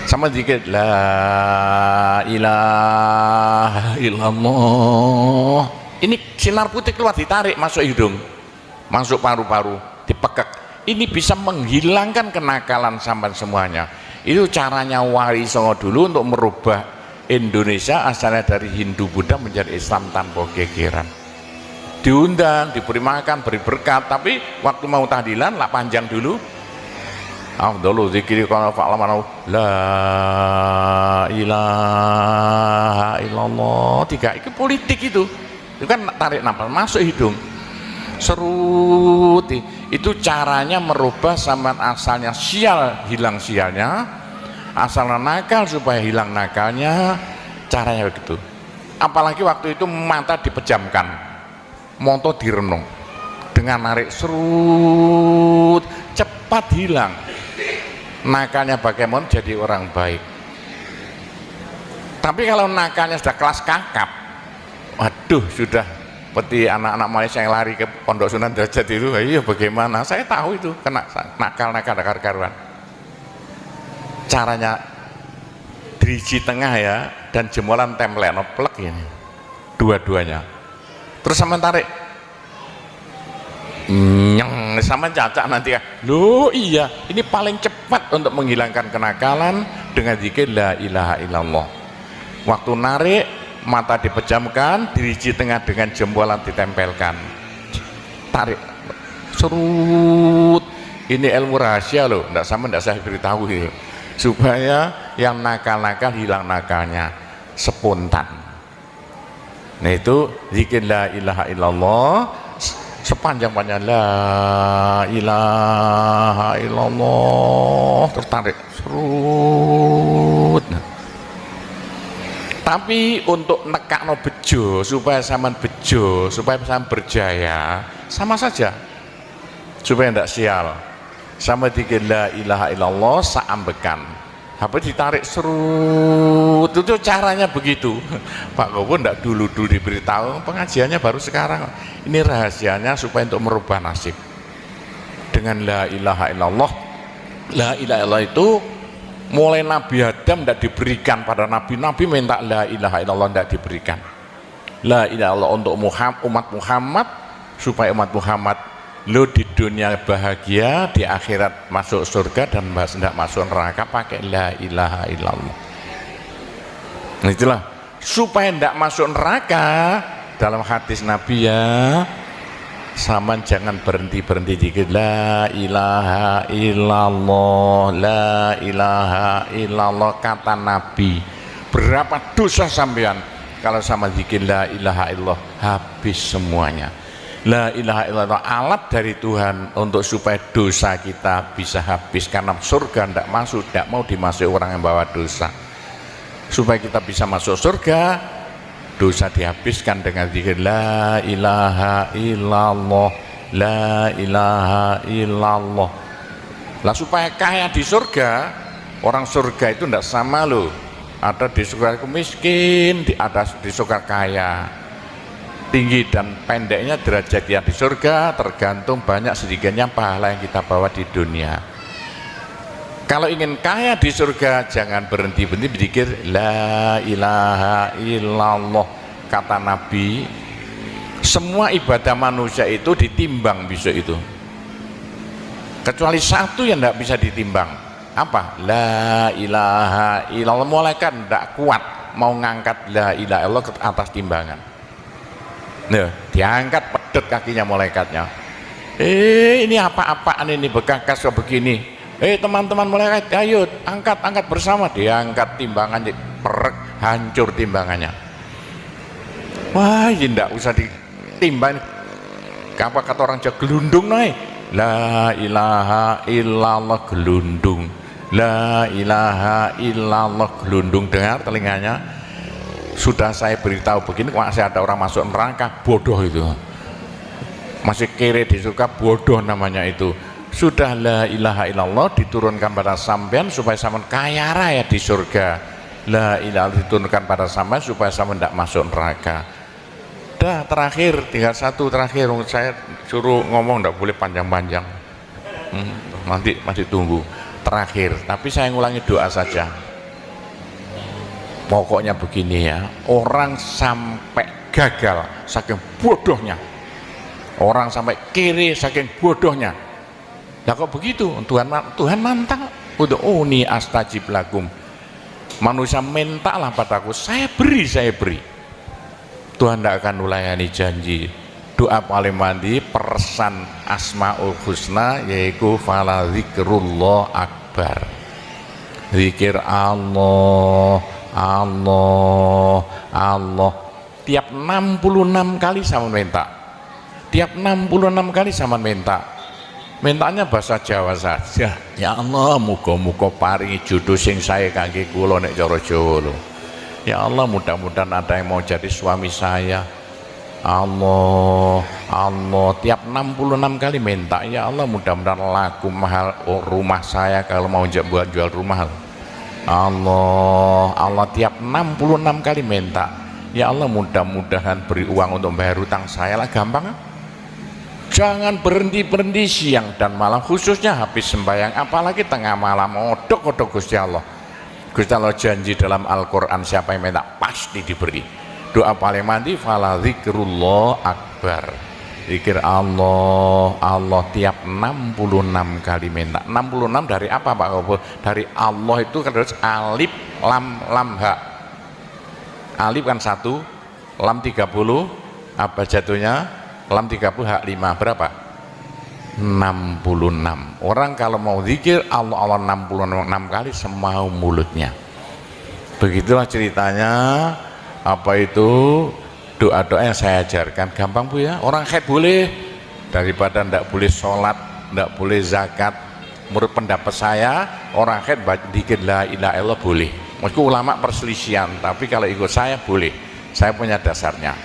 S1: sama zikir la ilaha illallah. Ini sinar putih keluar, ditarik masuk hidung, masuk paru-paru, dipekek. Ini bisa menghilangkan kenakalan sampai semuanya. Itu caranya Wali Songo dulu untuk merubah Indonesia asalnya dari Hindu Buddha menjadi Islam tanpa gegeran. Diundang, diberi makan, beri berkat, tapi waktu mau tahlilan lah panjang dulu. Afdalu zikri kana fa'lamana la ilaha illallah. Tiga, itu politik itu kan tarik nafas masuk hidung serut. Itu caranya merubah sama asalnya sial hilang sialnya, asalnya nakal supaya hilang nakalnya, caranya begitu. Apalagi waktu itu mata dipejamkan, moto direnung, dengan narik serut cepat hilang nakalnya, bagaimana jadi orang baik. Tapi kalau nakalnya sudah kelas kakap, waduh sudah seperti anak-anak Malaysia yang lari ke Pondok Sunan Derajat itu, iya bagaimana? Saya tahu itu kena nakal-nakal karuan. Caranya driji tengah ya, dan jemuran template plek ini, dua-duanya. Terus sama tarik, nyeng sama cacak nanti ya. Loh iya, ini paling cepat untuk menghilangkan kenakalan dengan zikir la ilaha illallah. Waktu narik, mata dipejamkan, diriji tengah dengan jempolan ditempelkan, tarik serut. Ini ilmu rahasia loh, tidak saya beritahu gitu, supaya yang nakal-nakal hilang nakalnya spontan. Nah itu zikir la ilaha illallah sepanjang-panjang la ilaha illallah, tertarik serut. Tapi untuk nekakno bejo supaya sampean bejo, supaya sampean berjaya, sama saja supaya tidak sial, sama zikir la ilaha illallah saambekan, HP ditarik serut. Itu caranya begitu. Pak Gowo tidak dulu diberitahu, pengajiannya baru sekarang. Ini rahasianya supaya untuk merubah nasib dengan la ilaha illallah. La ilaha illallah itu Mulai Nabi Adam tidak diberikan pada Nabi minta la ilaha illallah, tidak diberikan. La ilaha illallah untuk umat Muhammad, supaya umat Muhammad lo di dunia bahagia, di akhirat masuk surga, dan tidak masuk neraka pakai la ilaha illallah. Nah, itulah supaya tidak masuk neraka. Dalam hadis Nabi ya, sama jangan berhenti dikit la ilaha illallah, la ilaha illallah. Kata Nabi, berapa dosa sampean kalau sama zikir la ilaha illallah habis semuanya. La ilaha illallah alat dari Tuhan untuk supaya dosa kita bisa habis, karena surga tidak masuk, tidak mau dimasuki orang yang bawa dosa. Supaya kita bisa masuk surga, dosa dihabiskan dengan zikir la ilaha illallah, la ilaha illallah. Lah supaya kaya di surga, orang surga itu tidak sama loh. Ada di surga miskin, ada di surga kaya. Tinggi dan pendeknya derajat yang di surga tergantung banyak sedikitnya pahala yang kita bawa di dunia. Kalau ingin kaya di surga, jangan berhenti berzikir la ilaha illallah. Kata Nabi, semua ibadah manusia itu ditimbang besok itu, kecuali satu yang tidak bisa ditimbang. Apa? La ilaha illallah. Malaikat tidak kuat mau ngangkat la ilaha illallah ke atas timbangan. Nah, diangkat pedet kakinya malaikatnya. Ini apa-apaan ini, bekas begini. Teman-teman malaikat, ayo angkat bersama. Diangkat timbangannya, perek, hancur timbangannya. Wah, ini tidak usah ditimbang. Apa kata orang Jawa, gelundung naik. La ilaha illallah, gelundung. La ilaha illallah, gelundung. Dengar telinganya. Sudah saya beritahu begini, masih ada orang masuk neraka, bodoh itu. Masih kere di surga, bodoh namanya itu. Sudah la ilaha illallah diturunkan pada sampean supaya sampean kaya raya di surga. La ilaha diturunkan pada sampean supaya sampean tidak masuk neraka. Dah, terakhir, tinggal satu terakhir. Saya suruh ngomong tidak boleh panjang-panjang. Nanti masih tunggu. Terakhir, tapi saya ngulangi doa saja. Pokoknya begini ya, orang sampai gagal saking bodohnya, orang sampai kiri saking bodohnya. Lah kok begitu? Tuhan mantap. Ud'uni astajib lakum. Manusia mintalah padaku, saya beri. Tuhan tidak akan melayani janji. Doa paling mandi persan Asmaul Husna, yaitu fala zikrullah akbar. Zikir Allah, Allah, Allah. Tiap 66 kali sama minta. Tiap 66 kali sama minta. Mintanya bahasa Jawa saja. Ya Allah, muga-muga paringi jodoh sing sae kangge kula nek cara Jawa lho. Ya Allah, mudah-mudahan ada yang mau jadi suami saya. Allah, Allah. Tiap 66 kali minta. Ya Allah, mudah-mudahan laku mahal rumah saya kalau mau jual rumah. Allah, Allah. Tiap 66 kali minta. Ya Allah, mudah-mudahan beri uang untuk bayar hutang saya lah. Gampang kan? Jangan berhenti siang dan malam, khususnya habis sembahyang, apalagi tengah malam. Odok Gusti Allah. Gusti Allah janji dalam Al-Quran, siapa yang minta pasti diberi. Doa paling mandi fala zikrullah akbar. Zikir Allah, Allah tiap 66 kali minta. 66 dari apa Pak Kobo? Dari Allah itu kan harus alif lam ha. Alif kan 1, lam 30, apa jatuhnya? Lam 30 hak 5, berapa? 66. Orang kalau mau zikir Allah 66 kali semau mulutnya. Begitulah ceritanya. Apa itu doa-doa yang saya ajarkan. Gampang Bu ya. Orang haid boleh, daripada ndak boleh sholat, ndak boleh zakat. Menurut pendapat saya, orang haid zikir la ilaha illallah boleh. Meskipun ulama perselisihan, tapi kalau ikut saya boleh. Saya punya dasarnya.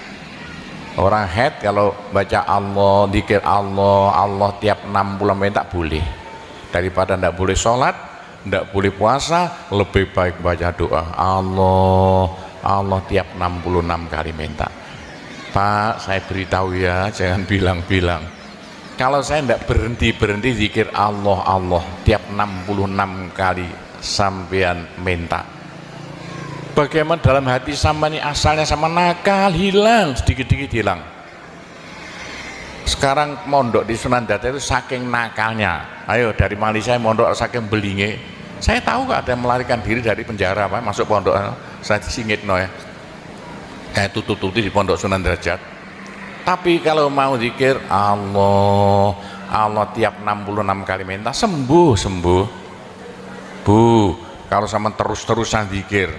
S1: Orang haid kalau baca Allah, zikir Allah, Allah tiap 60 menit tak boleh. Daripada ndak boleh sholat, ndak boleh puasa, lebih baik baca doa Allah, Allah tiap 66 kali minta. Pak, saya beritahu ya, jangan bilang-bilang. Kalau saya ndak berhenti zikir Allah, Allah tiap 66 kali sampean minta. Bagaimana dalam hati sampean ini asalnya sama nakal, hilang, sedikit-sedikit hilang. Sekarang mondok di Sunan Data itu saking nakalnya. Ayo dari Malaysia mondok saking belinge. Saya tahu kok ada yang melarikan diri dari penjara, Pak, masuk pondok. Saya disingit ya. Kayak tutup-tutup di pondok Sunan Derajat. Tapi kalau mau zikir Allah, Allah tiap 66 kali minta sembuh. Bu, kalau sama terus-terusan zikir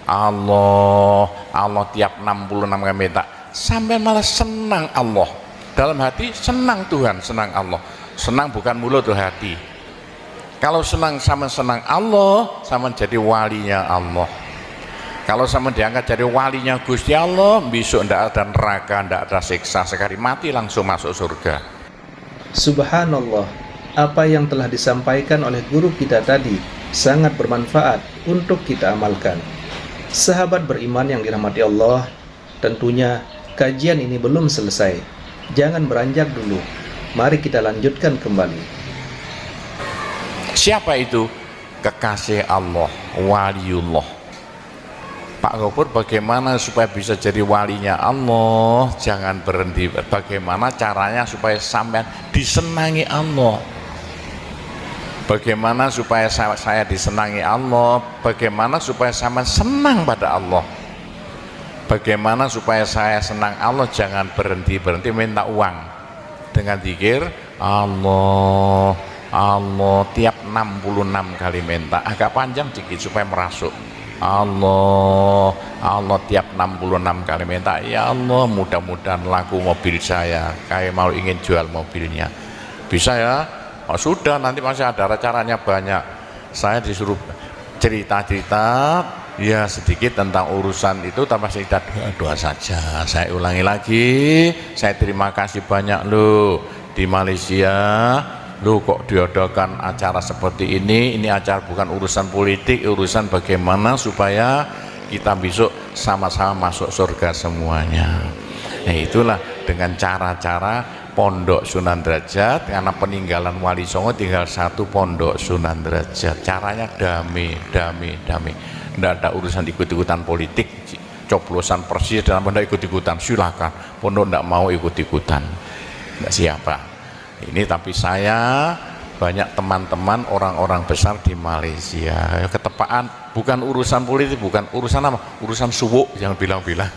S1: Allah, Allah tiap 66 kali minta, sampai malah senang Allah. Dalam hati senang Tuhan, senang Allah. Senang bukan mulut tuh hati. Kalau senang sama senang Allah, sama jadi walinya Allah. Kalau sama diangkat jadi walinya Gusti Allah, besok ndak ada neraka, ndak ada siksa, sekali mati langsung masuk surga.
S2: Subhanallah, apa yang telah disampaikan oleh guru kita tadi sangat bermanfaat untuk kita amalkan. Sahabat beriman yang dirahmati Allah, tentunya kajian ini belum selesai. Jangan beranjak dulu. Mari kita lanjutkan kembali.
S1: Siapa itu? Kekasih Allah, waliullah. Pak Gopur, bagaimana supaya bisa jadi walinya Allah? Jangan berhenti. Bagaimana caranya supaya sampean disenangi Allah? Bagaimana supaya saya disenangi Allah? Bagaimana supaya sampean senang pada Allah? Bagaimana supaya saya senang Allah? Jangan berhenti minta uang dengan zikir Allah, Allah tiap 66 kali minta, agak panjang sedikit supaya merasuk. Allah, Allah tiap 66 kali minta, ya Allah mudah-mudahan laku mobil saya, kayak mau ingin jual mobilnya, bisa ya? Oh, sudah, nanti masih ada caranya banyak. Saya disuruh cerita-cerita ya sedikit tentang urusan itu, tanpa cerita doa saja. Saya ulangi lagi, saya terima kasih banyak loh di Malaysia loh kok diadakan acara seperti ini acara bukan urusan politik, urusan bagaimana supaya kita besok sama-sama masuk surga semuanya. Nah itulah dengan cara-cara pondok Sunan Derajat, karena peninggalan Wali Songo tinggal satu pondok Sunan Derajat, caranya damai. Tidak ada urusan ikut-ikutan politik, coblosan persis dan anda ikut-ikutan, silakan. Pondok tidak mau ikut-ikutan, tidak siapa. Ini tapi saya banyak teman-teman orang-orang besar di Malaysia, ketepaan bukan urusan politik, bukan urusan apa, urusan suwuk, jangan bilang-bilang.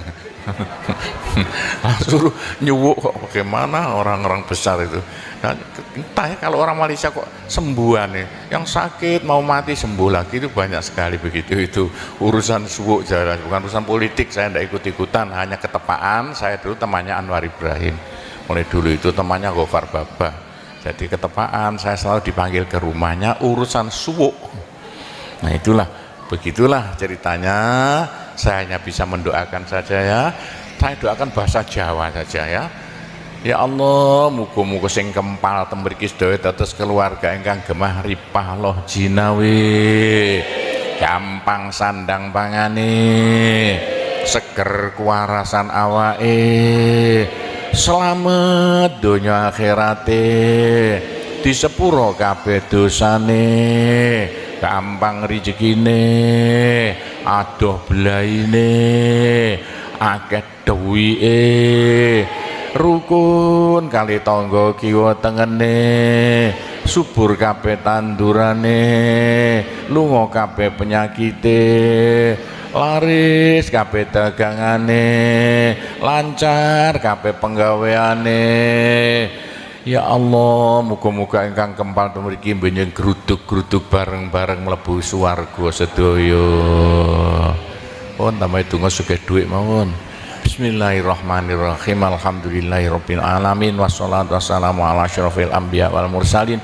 S1: Suruh nyuwuk kok, bagaimana orang-orang besar itu. Nah, entah ya, kalau orang Malaysia kok sembuhan nih, yang sakit mau mati sembuh lagi, itu banyak sekali begitu. Itu urusan suwuk jalan, bukan urusan politik. Saya tidak ikut-ikutan, hanya ketepaan. Saya dulu temannya Anwar Ibrahim, mulai dulu itu temannya Gofar Baba, jadi ketepaan saya selalu dipanggil ke rumahnya urusan suwuk. Nah itulah, begitulah ceritanya. Saya hanya bisa mendoakan saja ya. Saya doakan bahasa Jawa saja ya. Ya Allah, muga-muga sing kempal tembriki sedaya dados keluarga ingkang gemah ripah loh jinawi, gampang sandang pangane, seger kuwarasan awake, selamat donya akhirate, disepuro kabeh dosane, gampang rezekine, adoh belaine, akeh duwike, rukun kali tangga kiwa tengene, subur kabeh tandurane, lunga kabeh penyakite, laris kabeh dagangane, lancar kabeh penggaweane. Ya Allah, muga-muga ingkang kempal mriki benjing gruduk-gruduk bareng-bareng mlebu swarga sedaya. Pun tambahi donga sugih dhuwit mawon. Bismillahirrahmanirrahim. Alhamdulillahirabbil alamin wassalatu wassalamu ala asyrofil anbiya wal mursalin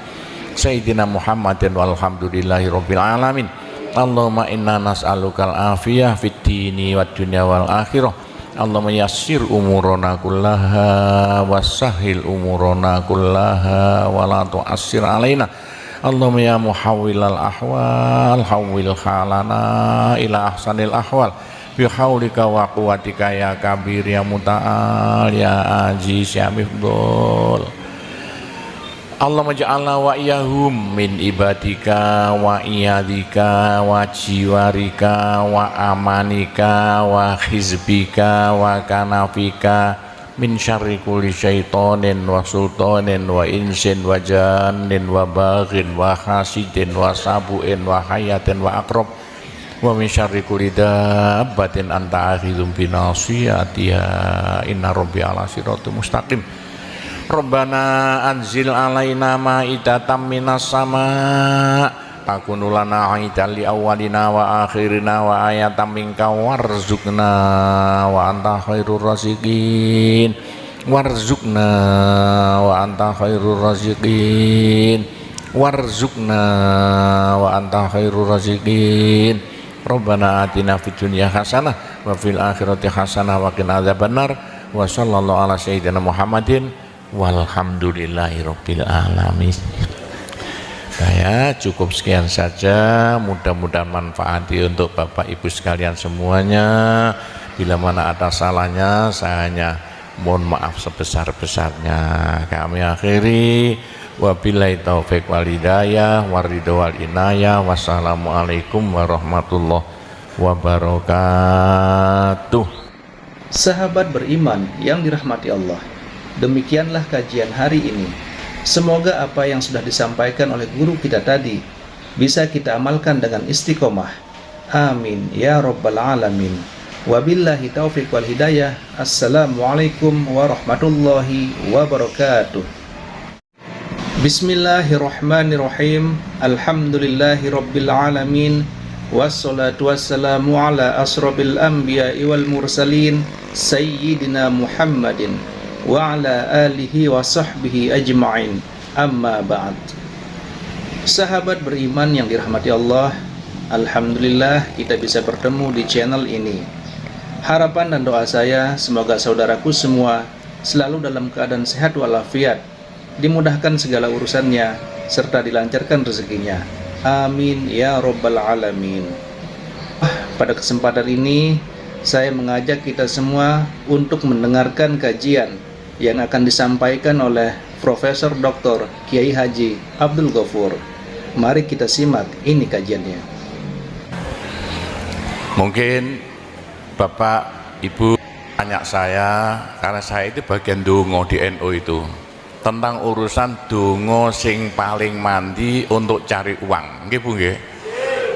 S1: sayyidina Muhammadin walhamdulillahirabbil alamin. Allahumma inna nas'alukal afiyah fid dini wad dunya wal akhirah. Allahumma yassir umurana kullaha wassahil umurana kullaha wa la tu'assir alaina. Allahumma ya muhawwilal ahwal hawwil halana ila ahsanil ahwal bi haulika wa quwwatika ya kabir ya muta'al ya aziz ya mifdul. Allahumma ja'alna wa iyahum min ibadika wa iyadika wa jiwarika wa amanika wa hizbika wa kanafika min syarri kulli syaitonin wa sultanin wa insin wa jannin wa baghin wa hasidin wa sabuin wa hayatin wa akrob wa min syarri kulli dabbatin anta akhidhum binasiyatiha inna rabbi ala siratul mustaqim. Rabbana anzil alaina ma'idatan minas sama takunu lana aidan li awwalina wa akhirina wa ayatan minka warzuqna wa anta khairur raziqin warzuqna wa anta khairur raziqin warzuqna wa anta khairur raziqin. Rabbana atina fid dunya hasanah wa fil akhirati hasanah wa qina adzabannar wa sallallahu ala sayyidina Muhammadin walhamdulillahirabbil alamin. Saya cukup sekian saja, mudah-mudahan manfaati untuk Bapak Ibu sekalian semuanya. Bila mana ada salahnya, saya hanya mohon maaf sebesar-besarnya. Kami akhiri, wabillahi taufik wal hidayah waridho wal inayah. Wassalamualaikum warahmatullahi wabarakatuh.
S2: Sahabat beriman yang dirahmati Allah, demikianlah kajian hari ini. Semoga apa yang sudah disampaikan oleh guru kita tadi bisa kita amalkan dengan istiqomah. Amin ya rabbal alamin. Wabillahi taufiq wal hidayah. Assalamualaikum warahmatullahi wabarakatuh. Bismillahirrahmanirrahim. Alhamdulillahi rabbil alamin. Wassalatu wassalamu ala asrofil anbiya'i wal mursalin Sayyidina Muhammadin wa ala alihi wa sahbihi ajma'in. Amma ba'd. Sahabat beriman yang dirahmati Allah, alhamdulillah kita bisa bertemu di channel ini. Harapan dan doa saya semoga saudaraku semua selalu dalam keadaan sehat walafiat, dimudahkan segala urusannya serta dilancarkan rezekinya. Amin ya rabbal alamin. Pada kesempatan ini saya mengajak kita semua untuk mendengarkan kajian yang akan disampaikan oleh Profesor Dr. Kiai Haji Abdul Ghafur. Mari kita simak ini kajiannya.
S1: Mungkin Bapak Ibu tanya saya, karena saya itu bagian dongo di NU itu, tentang urusan dongo sing paling mandi untuk cari uang. Nggih Bu nggih?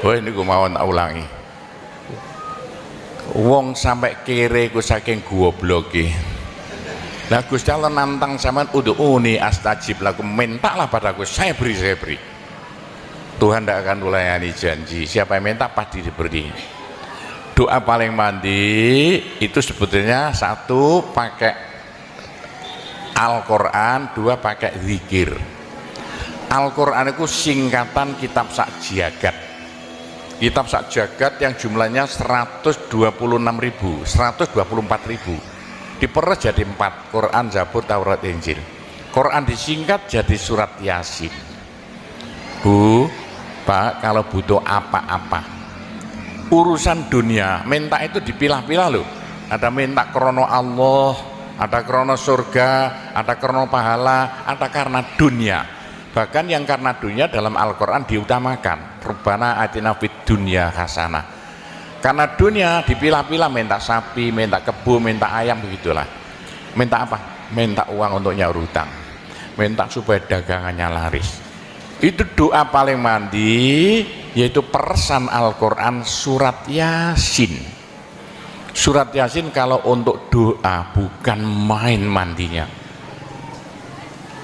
S1: Oh ini gue mau tak ulangi. Wong sampai kere ku saking goblok iki. Nah Gusti Allah nantang sampean ud'uni astajib lakum, mintalah padaku, saya beri. Tuhan tidak akan melayani janji, siapa yang minta pasti diberi. Doa paling mandi itu sebetulnya satu pakai Al-Quran, dua pakai zikir. Al-Quran itu singkatan kitab sak jagat. Kitab sak jagat yang jumlahnya 124.000 diperes jadi 4, Quran, Zabur, Taurat, Injil. Quran disingkat jadi surat Yasin. Bu, Pak, kalau butuh apa-apa urusan dunia, minta itu dipilah-pilah loh. Ada minta krono Allah, ada krono surga, ada krono pahala, ada karena dunia. Bahkan yang karena dunia dalam Al-Quran diutamakan. Rabbana atina fid dunya hasanah. Karena dunia dipilah-pilah, minta sapi, minta kebo, minta ayam, begitulah. Minta apa? Minta uang untuk nyaur hutang, minta supaya dagangannya laris. Itu doa paling mandi, yaitu persan Al-Quran surat Yasin. Surat Yasin kalau untuk doa bukan main mandinya.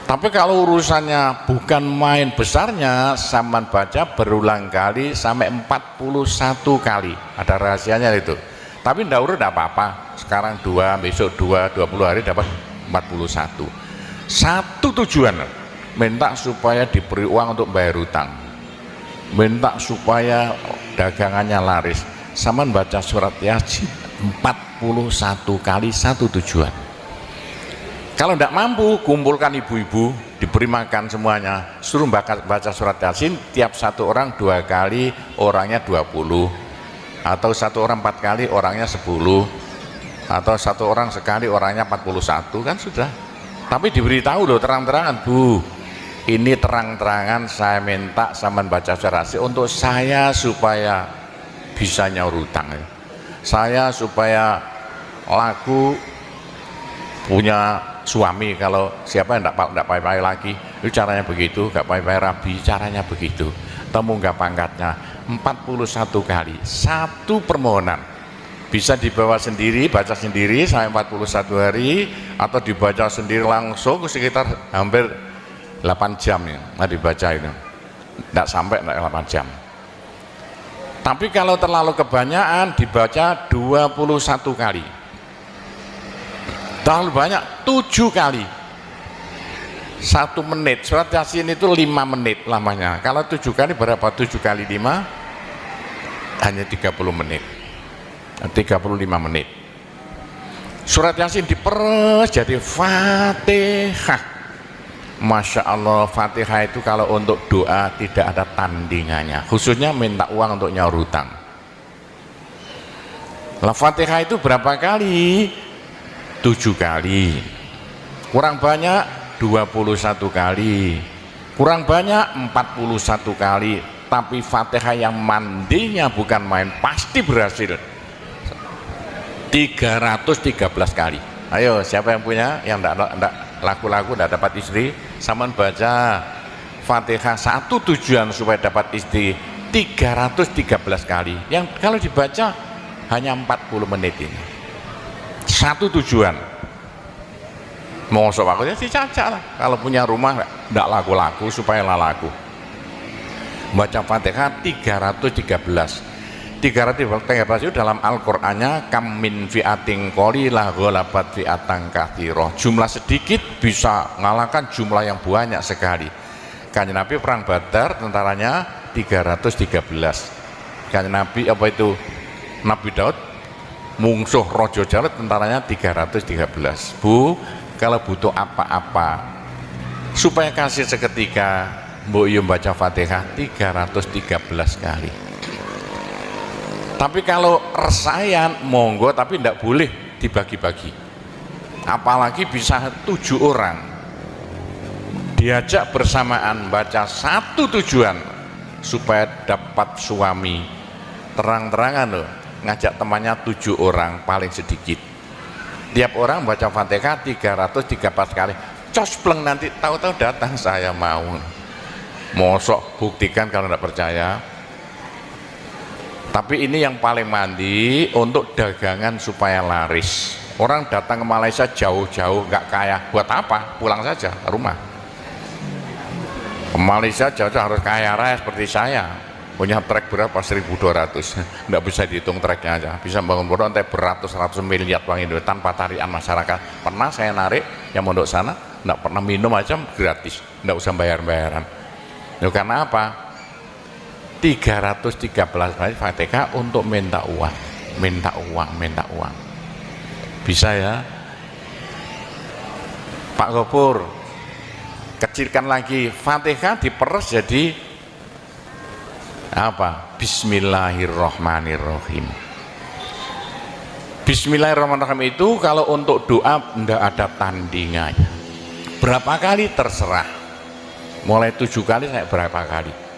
S1: Tapi kalau urusannya bukan main besarnya, sampean baca berulang kali sampai 41 kali. Ada rahasianya itu. Tapi ndak urut enggak apa-apa. Sekarang 2, besok 2, 20 hari dapat 41. Satu tujuan, minta supaya diberi uang untuk bayar hutang. Minta supaya dagangannya laris. Sampean baca surat Yasin 41 kali, satu tujuan. Kalau tidak mampu, kumpulkan ibu-ibu, diberi makan semuanya, suruh baca surat Yasin, tiap satu orang 2 kali, orangnya 20, atau satu orang 4 kali, orangnya 10, atau satu orang sekali, orangnya 41, kan sudah. Tapi diberitahu loh terang-terangan, Bu, ini terang-terangan saya minta sampean baca secara asli untuk saya supaya bisa nyaur utang ya. Saya supaya laku punya suami, kalau siapa yang enggak payah-payah lagi itu caranya begitu, enggak payah-payah rabi caranya begitu, temu enggak pangkatnya 41 kali satu permohonan, bisa dibawa sendiri, baca sendiri sampai 41 hari atau dibaca sendiri langsung sekitar hampir 8 jam ya, nah dibaca itu enggak sampai 8 jam. Tapi kalau terlalu kebanyakan dibaca 21 kali, terlalu banyak 7 kali 1 menit. Surat Yasin itu 5 menit lamanya, kalau 7 kali berapa? 7 kali 5 hanya 30 menit, 35 menit. Surat Yasin diperes jadi Fatihah. Masya Allah, Fatihah itu kalau untuk doa tidak ada tandingannya, khususnya minta uang untuk nyaur hutang. Lah Fatihah itu berapa kali? 7 kali, kurang banyak 21 kali, kurang banyak 41 kali. Tapi Fatihah yang mandinya bukan main, pasti berhasil 313 kali. Ayo siapa yang punya, yang enggak laku-laku enggak dapat istri, sama baca Fatihah satu tujuan supaya dapat istri 313 kali, yang kalau dibaca hanya 40 menit ini. Satu tujuan. Mau waktunya sih caca lah, kalau punya rumah enggak laku-laku supaya laku. Baca Fatihah 313 itu dalam Al-Qur'annya kam min fi'atin qalilah ghalabat fi'atan katsirah, jumlah sedikit bisa mengalahkan jumlah yang banyak sekali. Kanjeng Nabi perang Badar tentaranya 313. Kanjeng Nabi apa itu? Nabi Daud mungsuh Raja Jalut tentaranya 313. Bu, kalau butuh apa-apa supaya kasih seketika, mbok yo baca Fatihah 313 kali. Tapi kalau resayan monggo, tapi tidak boleh dibagi-bagi, apalagi bisa 7 orang diajak bersamaan baca satu tujuan supaya dapat suami. Terang-terangan loh, ngajak temannya 7 orang paling sedikit, tiap orang baca Fatihah 313 kali, cospleng nanti tahu-tahu datang saya mau. Mosok buktikan kalau tidak percaya. Tapi ini yang paling mandi untuk dagangan supaya laris. Orang datang ke Malaysia jauh-jauh nggak kaya, buat apa? Pulang saja ke rumah. Ke Malaysia jauh-jauh harus kaya raya seperti saya, punya trek berapa? 1.200. Nggak bisa dihitung treknya aja, bisa bangun pondok nanti beratus-ratus miliar uang Indonesia tanpa tarian masyarakat. Pernah saya narik yang mondok sana, nggak pernah minum aja gratis, nggak usah bayar-bayaran. Itu karena apa? 313 kali Fatihah untuk minta uang, minta uang, minta uang. Bisa ya Pak Gopur, kecilkan lagi Fatihah, diperes jadi apa? Bismillahirrahmanirrahim. Bismillahirrahmanirrahim itu kalau untuk doa tidak ada tandingannya. Berapa kali terserah, mulai 7 kali saya berapa kali.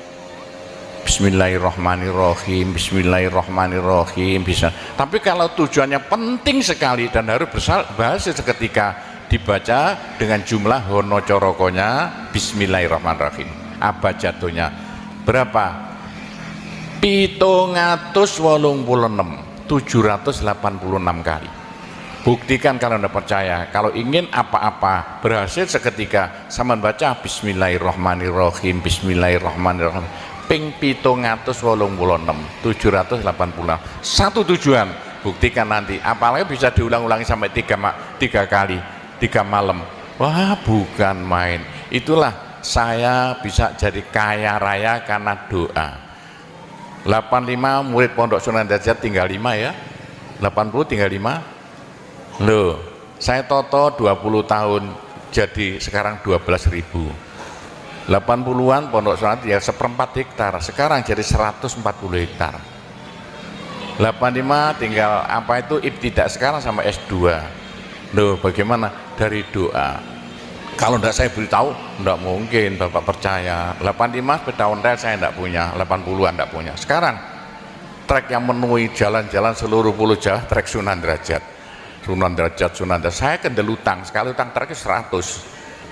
S1: Bismillahirrahmanirrahim, Bismillahirrahmanirrahim bisa. Tapi kalau tujuannya penting sekali dan harus berhasil seketika, dibaca dengan jumlah hono corokonya Bismillahirrahmanirrahim. Apa jatuhnya? Berapa? 786 kali. Buktikan kalau Anda percaya. Kalau ingin apa-apa berhasil seketika, sama baca Bismillahirrahmanirrahim, Bismillahirrahmanirrahim ping 786 satu tujuan. Buktikan nanti, apalagi bisa diulang-ulangi sampai 3 kali 3 malam. Wah, bukan main. Itulah saya bisa jadi kaya raya karena doa. 85 murid Pondok Sunan Derajat tinggal 5 ya, 80 tinggal 5 loh. Saya toto 20 tahun jadi sekarang 12.000. 80-an Pondok Sunan ya 1/4 hektar, sekarang jadi 140 hektar. 85 tinggal apa itu ibtidak sekarang sama S2. Loh, bagaimana? Dari doa. Kalau tidak saya beritahu, tidak mungkin Bapak percaya. 85 sepeda ontel saya tidak punya, 80-an tidak punya. Sekarang trek yang memenuhi jalan-jalan seluruh Pulau Jawa, trek Sunan Derajat. Saya kendelutang, sekali utang treknya 160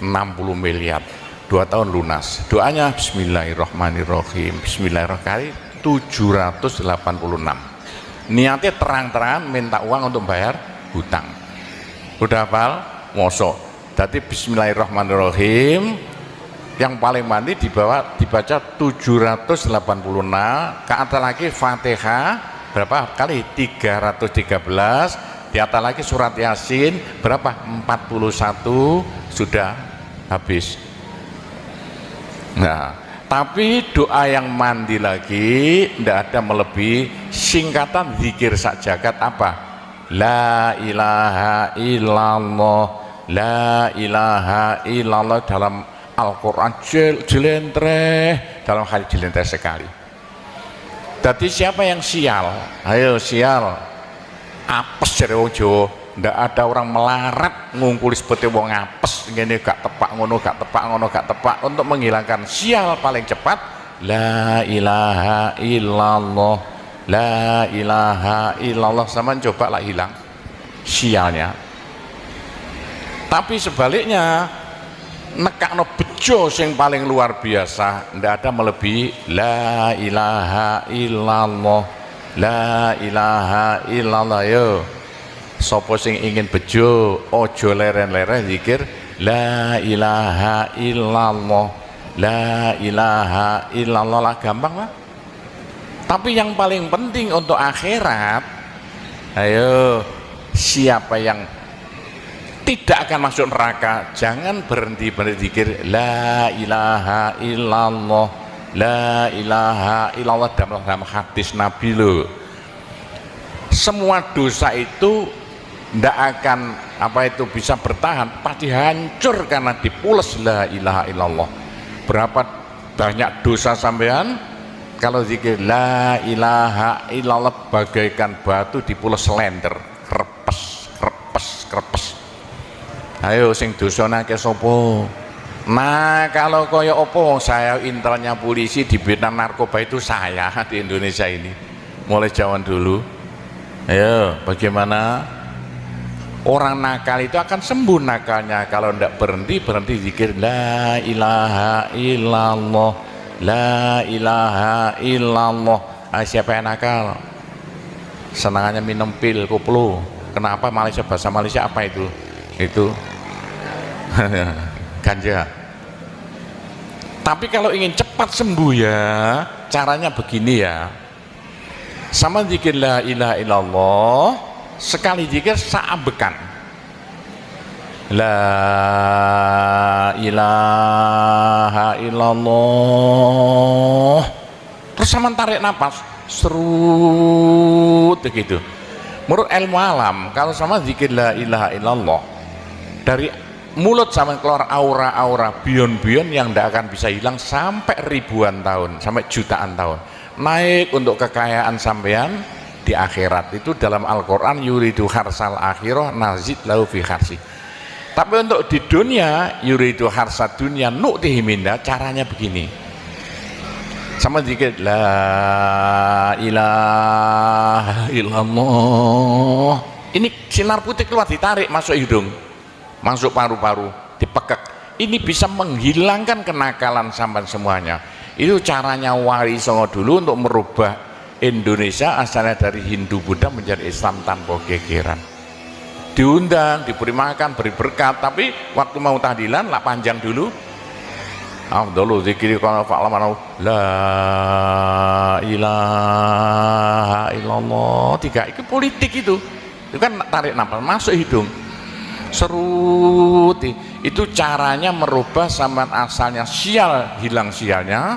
S1: miliar, 2 tahun lunas. Doanya Bismillahirrahmanirrahim, Bismillahirrahmanirrahim, 786. Niatnya terang-terangan minta uang untuk bayar hutang. Udah hafal? Mosok. Jadi Bismillahirrahmanirrahim yang paling mandi dibaca 786, ke atas lagi Fatihah berapa kali? 313, di atas lagi surat Yasin berapa? 41, sudah habis. Nah, tapi doa yang mandi lagi tidak ada melebihi singkatan zikir sak jagat apa? La ilaha illallah, la ilaha illallah dalam Al-Quran jelentreh, dalam hadis jelentreh sekali. Jadi siapa yang sial? Ayo sial, apes dari wong Jawa. Ndak ada orang melarat ngungkuli seperti wong apes ngene, gak tepak ngono, gak tepak ngono, gak tepak. Untuk menghilangkan sial paling cepat la ilaha illallah, la ilaha illallah. Sama coba lah hilang sialnya. Tapi sebaliknya nekakno bejo sing paling luar biasa, ndak ada melebihi la ilaha illallah, la ilaha illallah. Yo sapa sing ingin bejo ojo leren-leren zikir la ilaha illallah, la ilaha illallah lah, gampang lah. Tapi yang paling penting untuk akhirat, ayo siapa yang tidak akan masuk neraka, jangan berhenti zikir la ilaha illallah, la ilaha illallah. Dalam hadis Nabi loh, semua dosa itu tidak akan bisa bertahan, pasti hancur karena dipules la ilaha illallah. Berapa banyak dosa sampean kalau zikir la ilaha illallah bagaikan batu dipules lenter, krepes krepes krepes. Ayo sing dosane akeh sapa? Nah, kalau koyo opo, saya intelnya polisi di bidang narkoba itu saya di Indonesia ini mulai zaman dulu. Ayo, bagaimana orang nakal itu akan sembuh nakalnya kalau tidak berhenti zikir la ilaha illallah, la ilaha illallah. Siapa yang nakal? Senangannya minum pil koplo. Kenapa? Malaysia, bahasa Malaysia apa itu? Itu ganja. Tapi kalau ingin cepat sembuh ya caranya begini ya, sama zikir la ilaha illallah, sekali zikir saambekan la ilaha illallah, terus sama tarik nafas serut begitu. Menurut ilmu alam kalau sama zikir la ilaha illallah, dari mulut sama keluar aura-aura bion-bion yang tidak akan bisa hilang sampai ribuan tahun, sampai jutaan tahun. Naik untuk kekayaan sampean di akhirat. Itu dalam Al-Quran yuridu harsal akhirah nazid lahu fi harsi. Tapi untuk di dunia yuridu harsad dunia nu'tihi minda, caranya begini. Sama dikit la ilaha illallah. Ini sinar putih keluar, ditarik masuk hidung, masuk paru-paru, dipekek. Ini bisa menghilangkan kenakalan sampai semuanya. Itu caranya Wali Songo dulu untuk merubah Indonesia asalnya dari Hindu Buddha menjadi Islam tanpa gegeran. Diundang, diberi makan, beri berkat, tapi waktu mau tahlilan lah panjang dulu. Afdhalu dzikri kana fa'lamu la ilaha illallah. Tiga itu politik itu kan tarik nafas masuk hidung serut. Itu caranya merubah sampean asalnya sial hilang sialnya,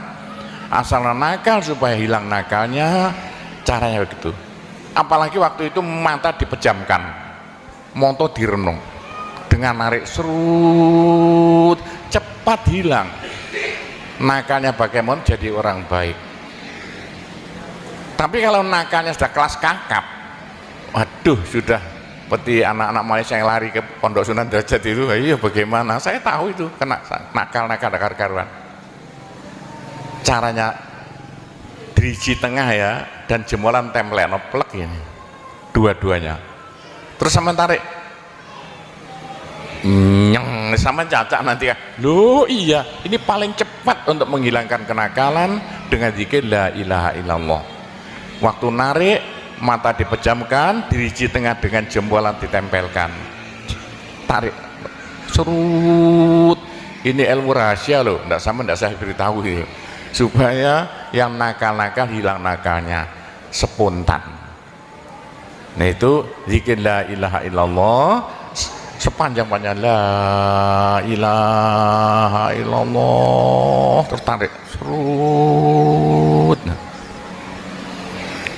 S1: asalnya nakal supaya hilang nakalnya, caranya begitu. Apalagi waktu itu mata dipejamkan, monto direnung, dengan narik serut cepat hilang nakalnya, bagaimana jadi orang baik. Tapi kalau nakalnya sudah kelas kakap, waduh sudah seperti anak-anak Malaysia yang lari ke Pondok Sunan Derajat itu. Iya, bagaimana? Saya tahu itu kena nakal-nakal karuan. Caranya diriji tengah ya, dan jemolan templek plek ini. Dua-duanya. Terus sama tarik. Nyeng, sama cacak nanti ya. Loh iya, ini paling cepat untuk menghilangkan kenakalan dengan zikir la ilaha illallah. Waktu narik, mata dipejamkan, diriji tengah dengan jempolan ditempelkan, tarik, serut. Ini ilmu rahasia loh, tidak saya beritahu ini, supaya yang nakal-nakal hilang nakalnya spontan. Nah itu zikir la ilaha illallah sepanjang-panjang la ilaha illallah, tertarik, serut.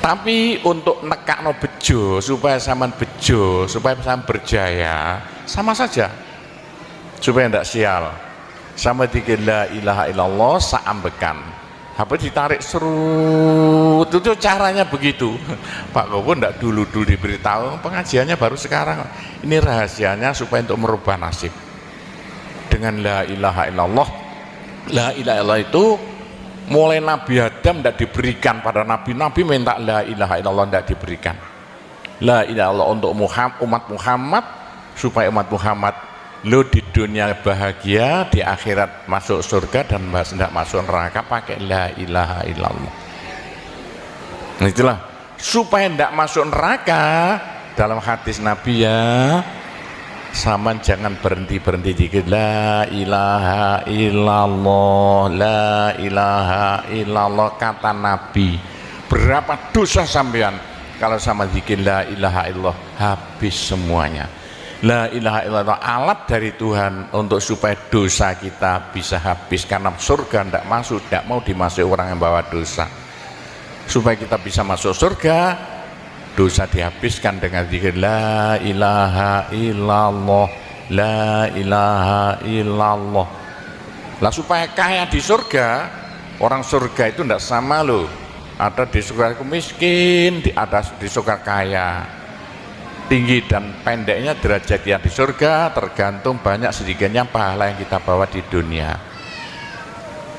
S1: Tapi untuk nekakno bejo, supaya sampean bejo, supaya sampean berjaya, sama saja, supaya tidak sial. Sama dikir la ilaha illallah saambekan, apa ditarik serut, itu caranya begitu. Pak Gowo tidak dulu diberitahu, pengajiannya baru sekarang. Ini rahasianya supaya untuk merubah nasib dengan la ilaha illallah. La ilaha illallah itu mulai Nabi Adam tidak diberikan pada nabi-nabi, minta la ilaha illallah tidak diberikan. La ilaha illallah untuk umat Muhammad, supaya umat Muhammad lo di dunia bahagia, di akhirat masuk surga dan tidak masuk neraka pakai la ilaha illallah. Nah, itulah supaya tidak masuk neraka. Dalam hadis Nabi ya, sama jangan berhenti dikit la ilaha illallah, la ilaha illallah. Kata Nabi, berapa dosa sampean kalau sama zikir la ilaha illallah habis semuanya. La ilaha illallah alat dari Tuhan untuk supaya dosa kita bisa habis, karena surga tidak masuk, tidak mau dimasuki orang yang bawa dosa. Supaya kita bisa masuk surga, dosa dihabiskan dengan zikir la ilaha illallah, la ilaha illallah. Lah supaya kaya di surga, orang surga itu tidak sama loh. Ada di surga miskin, ada di surga kaya. Tinggi dan pendeknya derajat yang di surga tergantung banyak sedikitnya pahala yang kita bawa di dunia.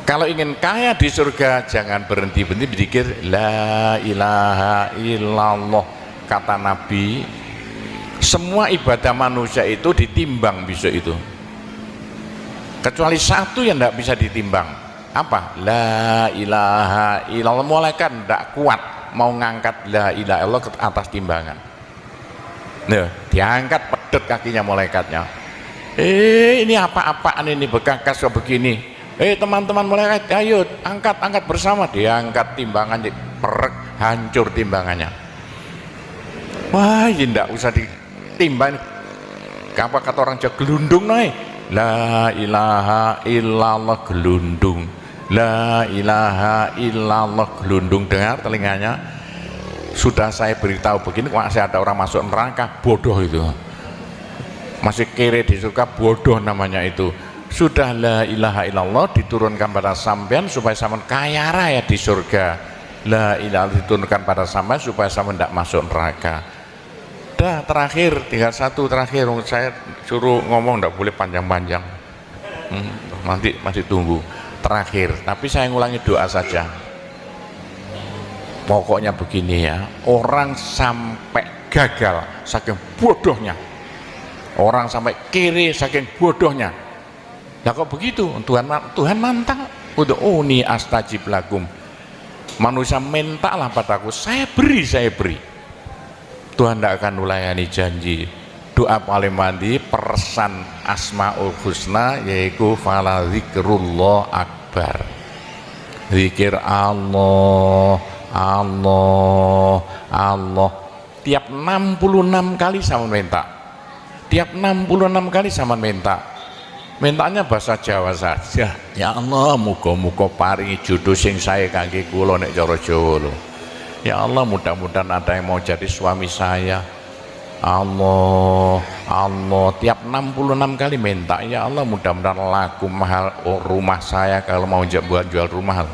S1: Kalau ingin kaya di surga, jangan berhenti berzikir la ilaha illallah. Kata Nabi, semua ibadah manusia itu ditimbang besok itu, kecuali satu yang tidak bisa ditimbang. Apa? La ilaha illallah. Malaikat tidak kuat mau ngangkat la ilaha illallah ke atas timbangan. Nah, diangkat pedet kakinya malaikatnya. Ini apa-apaan ini, bekas begini. Teman-teman malaikat, ayo angkat bersama. Diangkat timbangannya, perek, hancur timbangannya. Wah, ini tidak usah ditimbang. Apa kata orang Jawa, gelundung naik. La ilaha illallah, gelundung. La ilaha illallah, gelundung. Dengar telinganya. Sudah saya beritahu begini, masih ada orang masuk neraka, bodoh itu. Masih kere di surga, bodoh namanya itu. Sudah la ilaha illallah diturunkan pada sampean supaya sampean kaya raya di surga. La ilaha diturunkan pada sampean supaya sampean tidak masuk neraka. Dah, terakhir, tinggal satu terakhir. Saya suruh ngomong tidak boleh panjang-panjang. Nanti masih tunggu. Terakhir, tapi saya ngulangi doa saja. Pokoknya begini ya, orang sampai gagal saking bodohnya, orang sampai kiri saking bodohnya. Lah kok begitu? Tuhan nantang, ud'uni astajib lakum. Manusia mintalah padaku, saya beri. Tuhan tidak akan melayani janji. Doa paling mandi persan asmaul husna, yaitu fala zikrullah akbar. Zikir Allah, tiap 66 kali sama minta, tiap 66 kali sama minta. Mintanya bahasa Jawa saja. Ya Allah, muga-muga paringi jodoh sing sae kangge kula nek cara Jawa lho. Ya Allah, mudah-mudahan ada yang mau jadi suami saya. Allah, tiap 66 kali minta. Ya Allah, mudah-mudahan laku mahal rumah saya kalau mau buat jual rumah.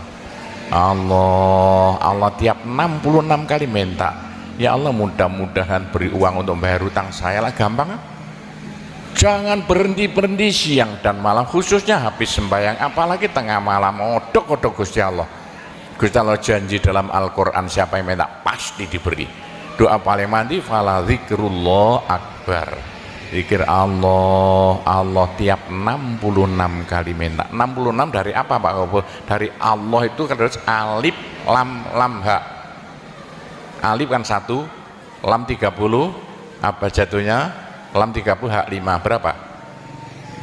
S1: Allah, tiap 66 kali minta. Ya Allah, mudah-mudahan beri uang untuk bayar hutang saya lah, gampang kan? Jangan berhenti-berhenti siang dan malam, khususnya habis sembahyang, apalagi tengah malam. Odok-odok Gusti Allah. Gusti Allah janji dalam Al-Quran, siapa yang minta pasti diberi. Doa paling mandi, fala zikrullah akbar. Zikir Allah, Allah tiap 66 kali minta. 66 dari apa Pak Gopur? Dari Allah itu kan harus alif lam ha. Alif kan 1, lam 30, apa jatuhnya? Lam 30 hak 5 berapa?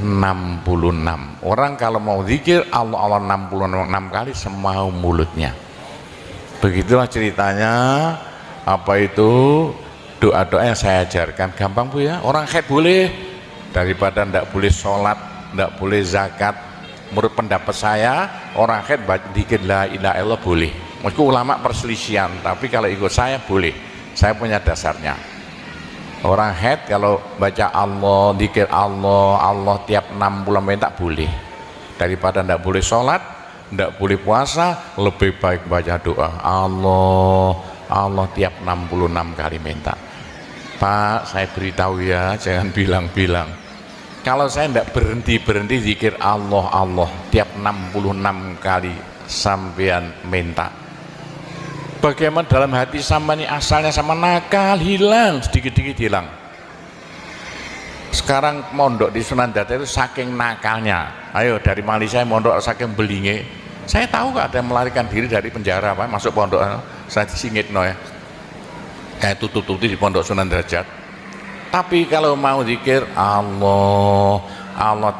S1: 66. Orang kalau mau zikir Allah 66 kali semau mulutnya. Begitulah ceritanya. Apa itu doa-doa yang saya ajarkan, gampang Bu ya. Orang haid boleh, daripada ndak boleh sholat, ndak boleh zakat. Menurut pendapat saya orang haid zikir la ilaha illallah boleh. Meskipun ulama perselisihan, tapi kalau ikut saya boleh. Saya punya dasarnya. Orang haid kalau baca Allah, zikir Allah, Allah tiap 60 menit tak boleh. Daripada ndak boleh sholat, ndak boleh puasa, lebih baik baca doa Allah tiap 66 kali minta. Pak, saya beritahu ya, jangan bilang-bilang. Kalau saya ndak berhenti zikir Allah tiap 66 kali sampean minta, bagaimana dalam hati sama ini asalnya sama nakal, hilang, sedikit-sedikit hilang. Sekarang mondok di Sunan Data itu saking nakalnya. Ayo dari Malaysia mondok saking belinge. Saya tahu gak ada yang melarikan diri dari penjara Pak, masuk pondok. Saya disingit no ya. Kayak tutup-tutup di pondok Sunan Derajat. Tapi kalau mau zikir Allah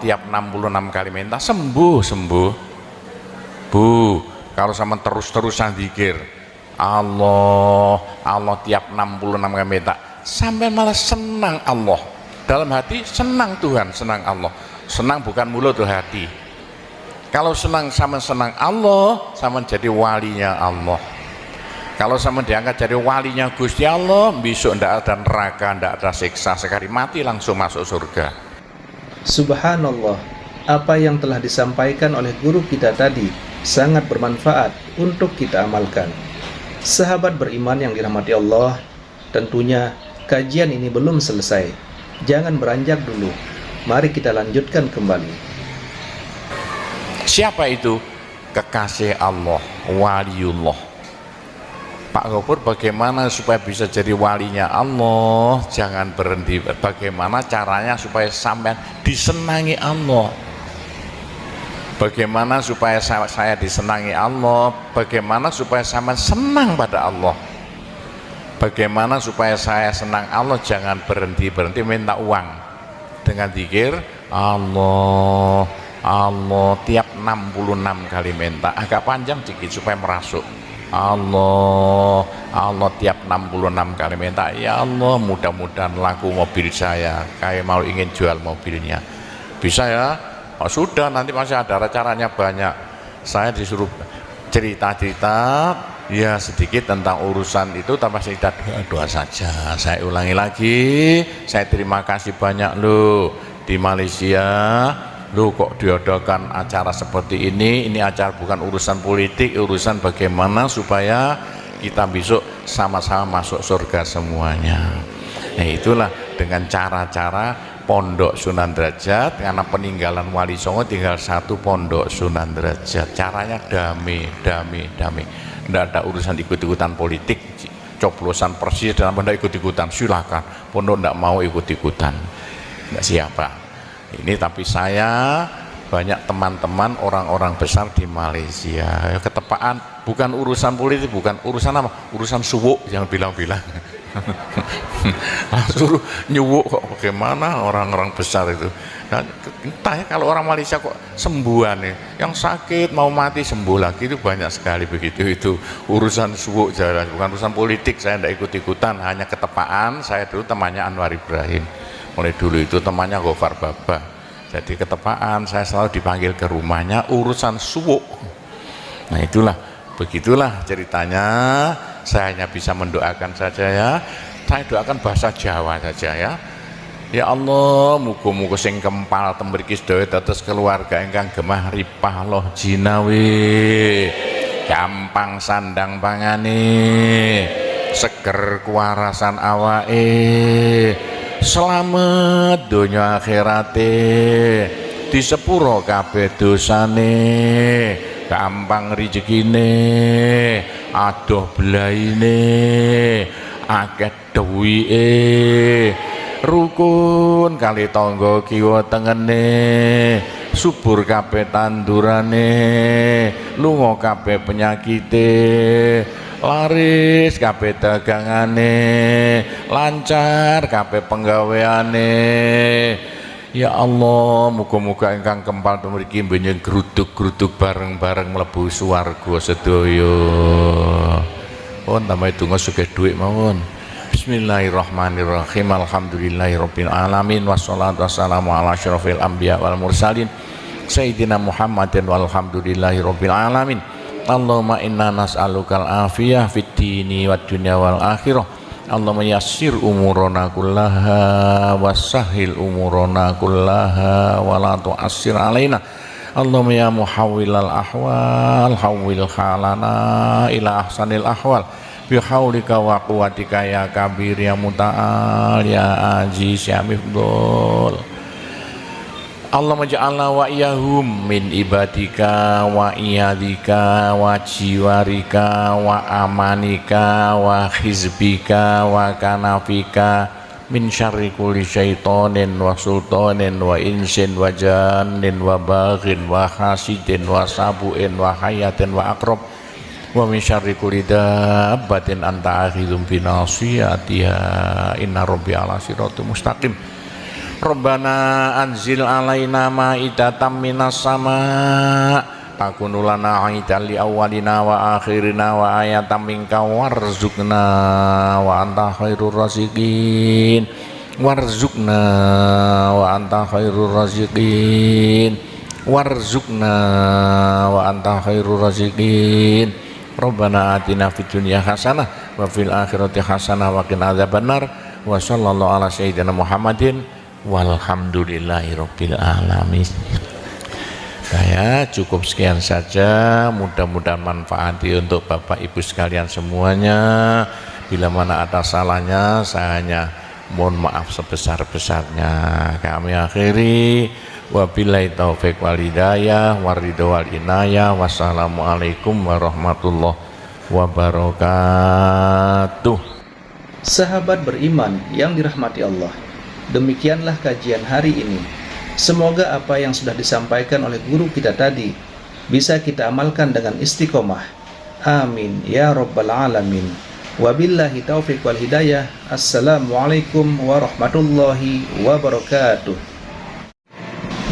S1: tiap 66 kali minta, sembuh. Bu, kalau sama terus-terusan zikir Allah tiap 66 kali minta, sampai malah senang Allah. Dalam hati senang Tuhan, senang Allah. Senang bukan mulut tuh hati. Kalau senang sama senang Allah, sama jadi walinya Allah. Kalau sama diangkat jadi walinya Gusti Allah, besok ndak ada neraka, ndak ada siksa, sekali mati langsung masuk surga.
S2: Subhanallah, apa yang telah disampaikan oleh guru kita tadi sangat bermanfaat untuk kita amalkan. Sahabat beriman yang dirahmati Allah, tentunya kajian ini belum selesai. Jangan beranjak dulu. Mari kita lanjutkan kembali.
S1: Siapa itu? Kekasih Allah, waliullah. Pak Gopur, bagaimana supaya bisa jadi walinya Allah? Jangan berhenti. Bagaimana caranya supaya sampai disenangi Allah? Bagaimana supaya saya disenangi Allah? Bagaimana supaya sama senang pada Allah? Bagaimana supaya saya senang Allah? Jangan berhenti minta uang dengan zikir Allah tiap 66 kali minta, agak panjang sedikit supaya merasuk. Allah tiap 66 kali minta. Ya Allah, mudah-mudahan laku mobil saya, kayak mau ingin jual mobilnya, bisa ya? Oh, sudah, nanti masih ada caranya banyak. Saya disuruh cerita-cerita ya sedikit tentang urusan itu, tanpa cerita doa saja. Saya ulangi lagi, saya terima kasih banyak loh di Malaysia. Loh, kok diadakan acara seperti ini acara bukan urusan politik, urusan bagaimana supaya kita besok sama-sama masuk surga semuanya. Nah, itulah dengan cara-cara Pondok Sunan Derajat, karena peninggalan Wali Songo tinggal satu Pondok Sunan Derajat. Caranya damai. Tidak ada urusan ikut-ikutan politik, coblosan persis dalam pondok ikut-ikutan, silakan. Pondok tidak mau ikut-ikutan, tidak siapa. Ini tapi saya banyak teman-teman orang-orang besar di Malaysia, ya, ketepaan bukan urusan politik, bukan urusan apa, urusan suwuk yang bilang-bilang. Suruh nyuwuk kok, bagaimana orang-orang besar itu. Nah, entah ya, kalau orang Malaysia kok sembuhan nih, yang sakit mau mati sembuh lagi, itu banyak sekali begitu. Itu urusan suwuk jalan, bukan urusan politik. Saya tidak ikut-ikutan, hanya ketepaan. Saya dulu temannya Anwar Ibrahim, mulai dulu itu temannya Gofar Baba. Jadi ketepaan saya selalu dipanggil ke rumahnya urusan suwuk. Nah, begitulah ceritanya. Saya hanya bisa mendoakan saja ya. Saya doakan bahasa Jawa saja ya. Ya Allah, muga-muga sing kempal tembriki sedaya dados keluarga ingkang gemah ripah loh jinawi, gampang sandang pangane, seger kewarasan awake, selamat donya akhirate, disepuro kabeh dosane, gampang rezekine, adoh belaine, akeh duwike, rukun kali tangga kiwa tengene, subur kabeh tandurane, lunga kabeh penyakite, laris kabeh dagangane, lancar kabeh penggaweane. Ya Allah, muga-muga ingkang kempal mriki benjing gruduk-gruduk bareng-bareng mlebu swarga sedaya. Pun tambahi donga sugih dhuwit mawon. Bismillahirrahmanirrahim. Alhamdulillahirabbil alamin wassalatu wassalamu ala asyrofil anbiya wal mursalin sayyidina Muhammadin walhamdulillahirabbil alamin. Allahumma inna nas'alukal afiyah fid dini wad dunya wal akhirah. Allahumma yassir umurana kullaha wassahil umurana kullaha wa la tu'assir alaina. Allahumma ya muhawwilal ahwal hawwil halana ila ahsanil ahwal bi haulika wa quwwatika ya kabir ya muta'al ya aziz ya mifdul. Allahumma ja'alna wa iyahum min ibadika wa iyadika wa jiwarika wa amanika wa hizbika wa kanafika min syarri kulli syaitonin wa sultanin wa insin wa jannin wa baghin wa hasidin wa sabu'in wa hayatin wa akrab wa min syarri kulli dabbatin anta akhidhum binasiyatiha inna rabbi ala siratul mustaqim. Rabbana anzil alaina ma'idatan minas sama takunu lana aidan li awwalina wa akhirina wa ayatan minka warzuqna wa anta khairur raziqin warzuqna wa anta khairur raziqin warzuqna wa anta khairur raziqin. Rabbana atina fid dunya hasanah wa fil akhirati hasanah wa qina adzabannar wa sallallahu ala sayyidina Muhammadin walhamdulillahirabbil alamin. Saya cukup sekian saja, mudah-mudahan manfaati untuk Bapak Ibu sekalian semuanya. Bila mana ada salahnya saya hanya mohon maaf sebesar-besarnya. Kami akhiri wabillahi taufik wal hidayah waridho wal inayah. Wassalamualaikum warahmatullahi wabarakatuh.
S2: Sahabat beriman yang dirahmati Allah, demikianlah kajian hari ini. Semoga apa yang sudah disampaikan oleh guru kita tadi bisa kita amalkan dengan istiqomah. Amin ya rabbal alamin. Wabillahi taufiq wal hidayah. Assalamualaikum warahmatullahi wabarakatuh.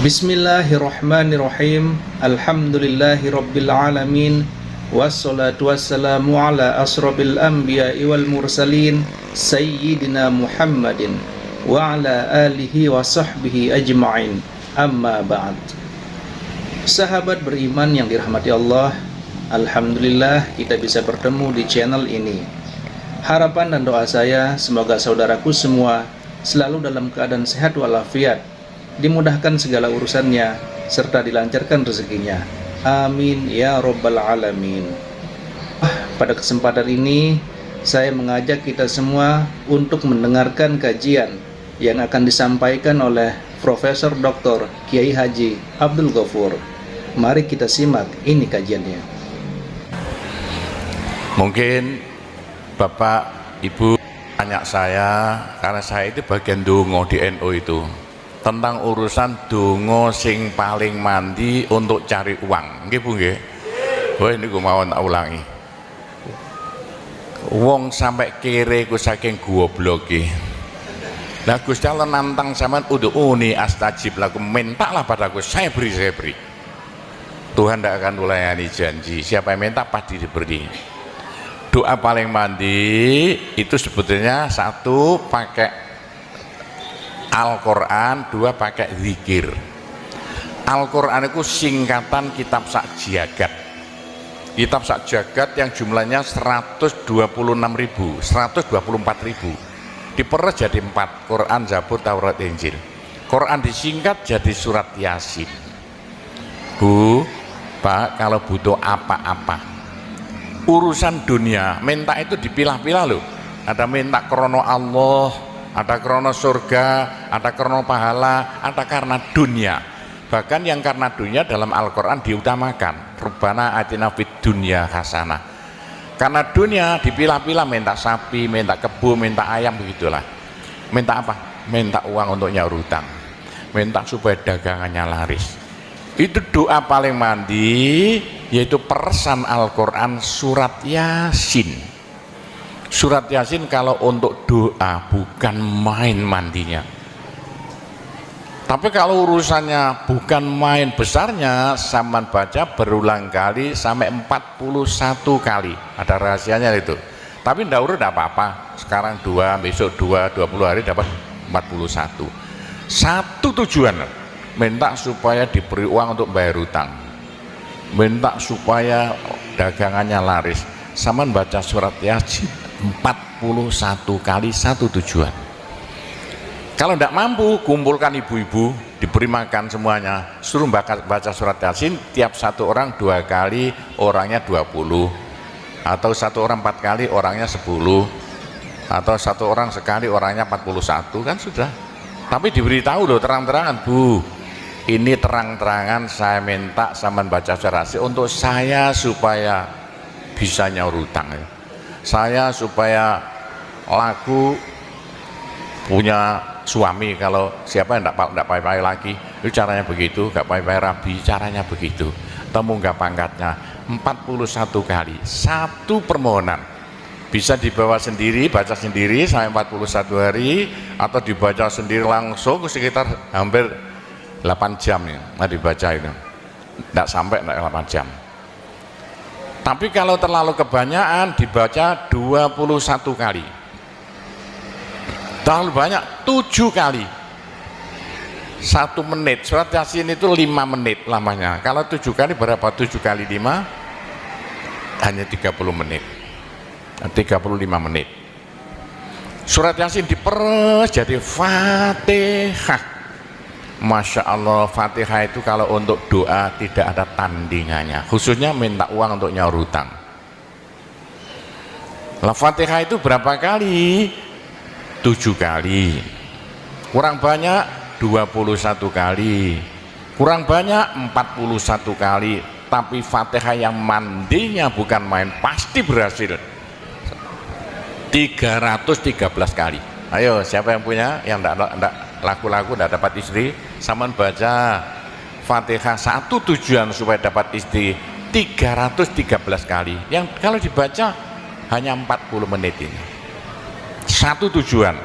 S2: Bismillahirrahmanirrahim. Alhamdulillahi rabbil alamin. Wassalatu wassalamu ala asrofil anbiya'i wal mursalin sayyidina Muhammadin wa ala alihi wa sahbihi ajma'in, amma ba'd. Sahabat beriman yang dirahmati Allah, alhamdulillah kita bisa bertemu di channel ini. Harapan dan doa saya semoga saudaraku semua selalu dalam keadaan sehat walafiat, dimudahkan segala urusannya serta dilancarkan rezekinya. Amin ya rabbal alamin. Pada kesempatan ini saya mengajak kita semua untuk mendengarkan kajian yang akan disampaikan oleh Profesor Dr. Kiai Haji Abdul Ghafur. Mari kita simak ini kajiannya.
S1: Mungkin Bapak Ibu tanya saya, karena saya itu bagian dongo di NU itu, tentang urusan dongo sing paling mandi untuk cari uang. Nggih Bu nggih? Oh ini gue mau tak ulangi. Wong sampai kere ku saking gobloke. Nah Gusti Allah nantang sampean ud'uni astajib lakum, mintalah padaku, saya beri. Tuhan tidak akan melayani janji, siapa yang minta pasti diberi. Doa paling mandi itu sebetulnya satu pakai Al-Quran, dua pakai zikir. Al-Quran itu singkatan kitab sak jagat. Kitab sak jagat yang jumlahnya 124.000 diperes jadi 4, Quran, Zabur, Taurat, Injil. Quran disingkat jadi surat Yasin. Bu, Pak, kalau butuh apa-apa urusan dunia minta itu dipilah-pilah loh. ada minta krono Allah, ada krono surga, ada krono pahala, ada karena dunia. Bahkan yang karena dunia dalam Al-Quran diutamakan, Rabbana atina fid dunya hasanah. Karena dunia dipilah-pilah, minta sapi, minta kebo, minta ayam, begitulah. Minta apa? Minta uang untuk nyaur hutang, minta supaya dagangannya laris. Itu doa paling mandi, yaitu peresan Al-Quran surat Yasin. Surat Yasin kalau untuk doa bukan main mandinya. Tapi kalau urusannya bukan main besarnya, sampean baca berulang kali sampai 41 kali. Ada rahasianya itu. Tapi ndak urut apa-apa. Sekarang 2, besok 2, 20 hari dapat 41. Satu tujuan, minta supaya diberi uang untuk bayar hutang, minta supaya dagangannya laris. Sampean baca surat Yasin 41 kali, satu tujuan. Kalau tidak mampu, kumpulkan ibu-ibu, diberi makan semuanya, suruh baca surat Yasin, tiap satu orang 2 kali, orangnya 20, atau satu orang 4 kali, orangnya 10, atau satu orang sekali, orangnya 41, kan sudah. Tapi diberitahu loh terang-terangan, Bu, ini terang-terangan saya minta sampean baca surat Yasin untuk saya supaya bisa nyaur hutang ya. Saya supaya laku punya suami, kalau siapa yang tidak payah-payah lagi, itu caranya begitu, nggak payah-payah rabi, caranya begitu. Temu nggak pangkatnya 41 kali, satu permohonan. Bisa dibawa sendiri, baca sendiri sampai 41 hari, atau dibaca sendiri langsung sekitar hampir 8 jam ya, nah dibaca itu. Tidak sampai 8 jam. Tapi kalau terlalu kebanyakan dibaca 21 kali. Terlalu banyak 7 kali. 1 menit. Surat Yasin itu 5 menit lamanya. Kalau 7 kali berapa? 7 kali 5 hanya 30 menit. 35 menit. Surat Yasin diperes jadi Fatihah. Masya Allah, Fatihah itu kalau untuk doa tidak ada tandingannya, khususnya minta uang untuk nyaur hutang. Lah Fatihah itu berapa kali? 7 kali. Kurang banyak 21 kali. Kurang banyak 41 kali. Tapi Fatihah yang mandinya bukan main, pasti berhasil 313 kali. Ayo, siapa yang punya, yang enggak laku-laku tidak dapat istri, sampean baca Fatihah, satu tujuan supaya dapat istri 313 kali. Yang kalau dibaca hanya 40 menit ini. Satu tujuan.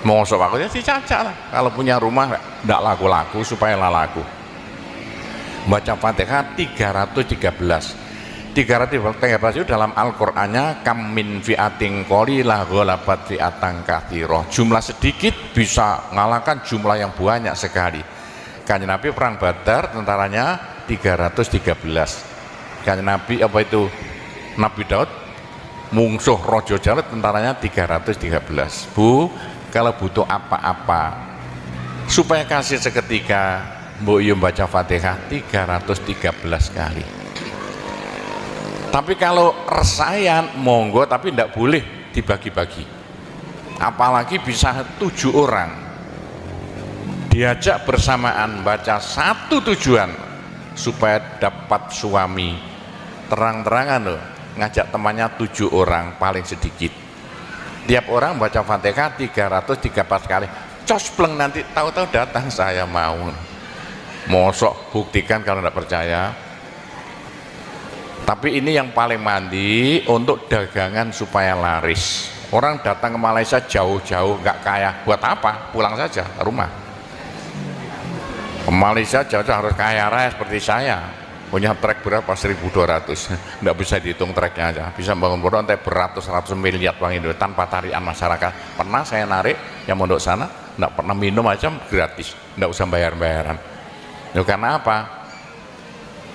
S1: Mau aku ya si caca lah. Kalau punya rumah tidak laku-laku supaya laku. Baca Fatihah 313. 313 itu dalam Al-Qur'annya kam min fi'atin qalilah ghalabat fi'atan katsirah. Jumlah sedikit bisa ngalahkan jumlah yang banyak sekali. Kanjeng Nabi perang Badar tentaranya 313. Kanjeng Nabi apa itu? Nabi Daud mungsuh Raja Jalut tentaranya 313. Bu, kalau butuh apa-apa supaya kasih seketika, Mbok Yum baca Fatihah 313 kali. Tapi kalau resayan monggo, tapi tidak boleh dibagi-bagi. Apalagi bisa 7 orang diajak bersamaan baca satu tujuan supaya dapat suami. Terang-terangan loh, ngajak temannya 7 orang paling sedikit. Tiap orang baca Fatihah 313 kali. Cospleng nanti tahu-tahu datang saya mau. Mosok buktikan kalau tidak percaya. Tapi ini yang paling mandi untuk dagangan supaya laris. Orang datang ke Malaysia jauh-jauh nggak kaya, buat apa? Pulang saja ke rumah. Ke Malaysia jauh-jauh harus kaya raya seperti saya. Punya trek berapa? 1.200. Nggak bisa dihitung treknya aja. Bisa bangun bodoh sampai beratus-ratus miliar uang Indonesia tanpa tarian masyarakat. Pernah saya narik yang mondok sana, nggak pernah minum aja gratis, nggak usah bayar-bayaran. Ya, karena apa?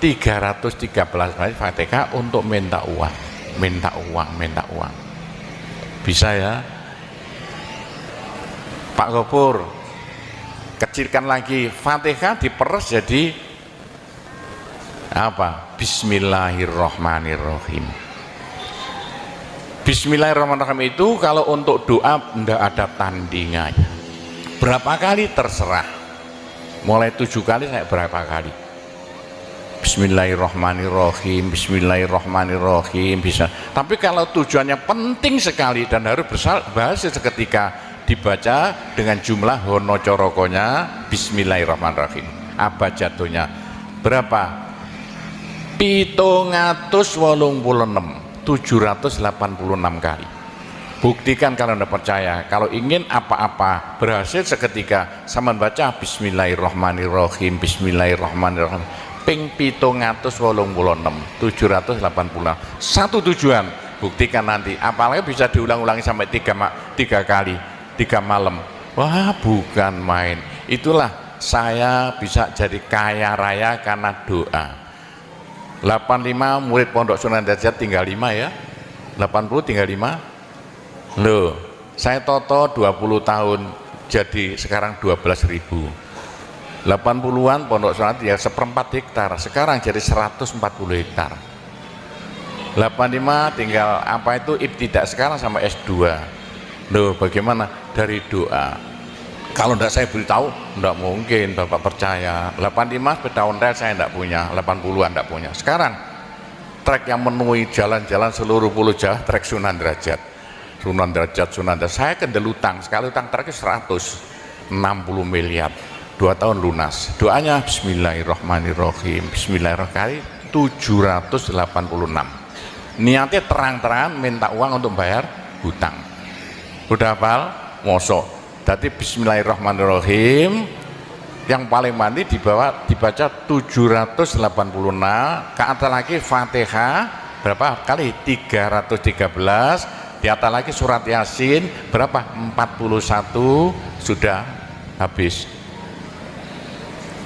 S1: 313 kali Fatihah untuk minta uang, minta uang, minta uang. Bisa ya Pak Gopur, kecilkan lagi Fatihah diperes jadi apa? Bismillahirrohmanirrohim. Bismillahirrahmanirrahim itu kalau untuk doa tidak ada tandingannya. Berapa kali terserah. Mulai 7 kali saya berapa kali. Bismillahirrahmanirrahim, Bismillahirrahmanirrahim bisa. Tapi kalau tujuannya penting sekali dan harus berhasil seketika, dibaca dengan jumlah hono corokonya Bismillahirrahmanirrahim. Apa jatuhnya? Berapa? 786 kali. Buktikan kalau Anda percaya. Kalau ingin apa-apa berhasil seketika, sama baca Bismillahirrahmanirrahim, Bismillahirrahmanirrahim ping 786. Satu tujuan, buktikan nanti. Apalagi bisa diulang-ulangi sampai 3 kali, 3 malam. Wah, bukan main. Itulah saya bisa jadi kaya raya karena doa. 85 murid Pondok Sunan Derajat tinggal 5 ya. 80 tinggal 5. Loh, saya toto 20 tahun jadi sekarang 12.000. 80-an Pondok Sunan ya 1/4 hektar, sekarang jadi 140 hektar. 85 tinggal apa itu ibtidak sekarang sampai S2. Loh, bagaimana? Dari doa. Kalau tidak saya beritahu, tidak mungkin Bapak percaya. 85 sepeda ontel saya tidak punya, 80-an tidak punya. Sekarang trek yang memenuhi jalan-jalan seluruh Pulau Jawa, trek Sunan Derajat. Sunan Derajat. Saya kendel utang, sekali utang treknya 160 miliar. 2 tahun lunas. Doanya Bismillahirrahmanirrahim, Bismillahirrahmanirrahim 786. Niatnya terang-terangan minta uang untuk bayar hutang. Udah hafal? Mosok. Jadi Bismillahirrahmanirrahim yang paling mandi dibaca 786, ke atas lagi Fatihah berapa kali? 313, di atas lagi surat Yasin berapa? 41, sudah habis.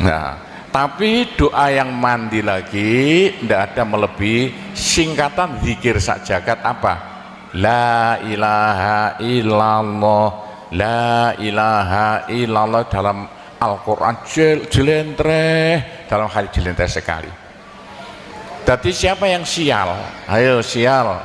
S1: Nah, tapi doa yang mandi lagi tidak ada melebihi singkatan zikir sakjagat apa? La ilaha illallah, la ilaha illallah dalam Al-Quran jelentreh, dalam hadis jelentreh sekali. Jadi siapa yang sial? Ayo sial,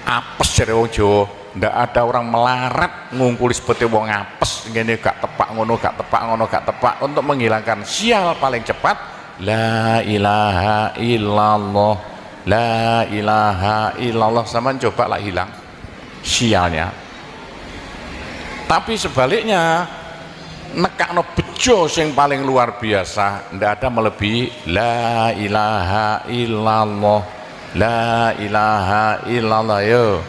S1: apes dari wong Jawa. Ndak ada orang melarat ngungkuli seperti wong apes ngene, gak tepak ngono, gak tepak ngono, gak tepak. Untuk menghilangkan sial paling cepat la ilaha illallah, la ilaha illallah. Sama coba lah hilang sialnya. Tapi sebaliknya nekakno bejo sing paling luar biasa, ndak ada melebihi la ilaha illallah, la ilaha illallah. Yo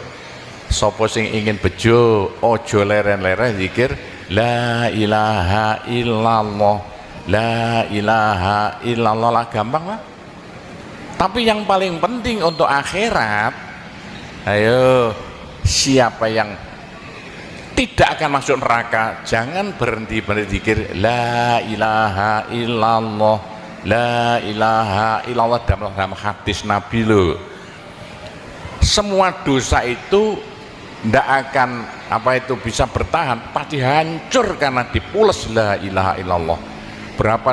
S1: sapa sing ingin bejo ojo leren-leren zikir la ilaha illallah, la ilaha illallah lah, gampang lah. Tapi yang paling penting untuk akhirat, ayo siapa yang tidak akan masuk neraka jangan berhenti berzikir la ilaha illallah, la ilaha illallah dalam hadis Nabi loh. Semua dosa itu tidak akan apa itu bisa bertahan, pasti hancur karena dipules la ilaha illallah. Berapa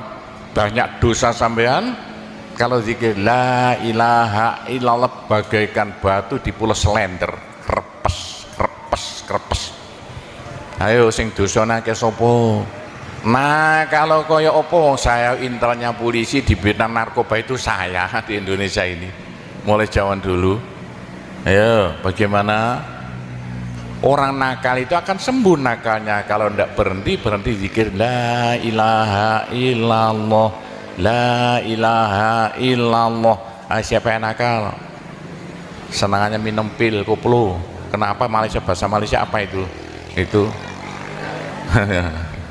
S1: banyak dosa sampean kalau zikir la ilaha illallah bagaikan batu dipules lender, krepes krepes krepes. Ayo sing dosane akeh sapa? Nah, kalau koyo opo saya intelnya polisi di bidang narkoba itu saya di Indonesia ini mulai zaman dulu. Ayo bagaimana? Orang nakal itu akan sembuh nakalnya kalau tidak berhenti zikir la ilaha illallah, la ilaha illallah. Siapa yang nakal? Senangannya minum pil koplo. Kenapa? Malaysia, bahasa Malaysia apa itu? Itu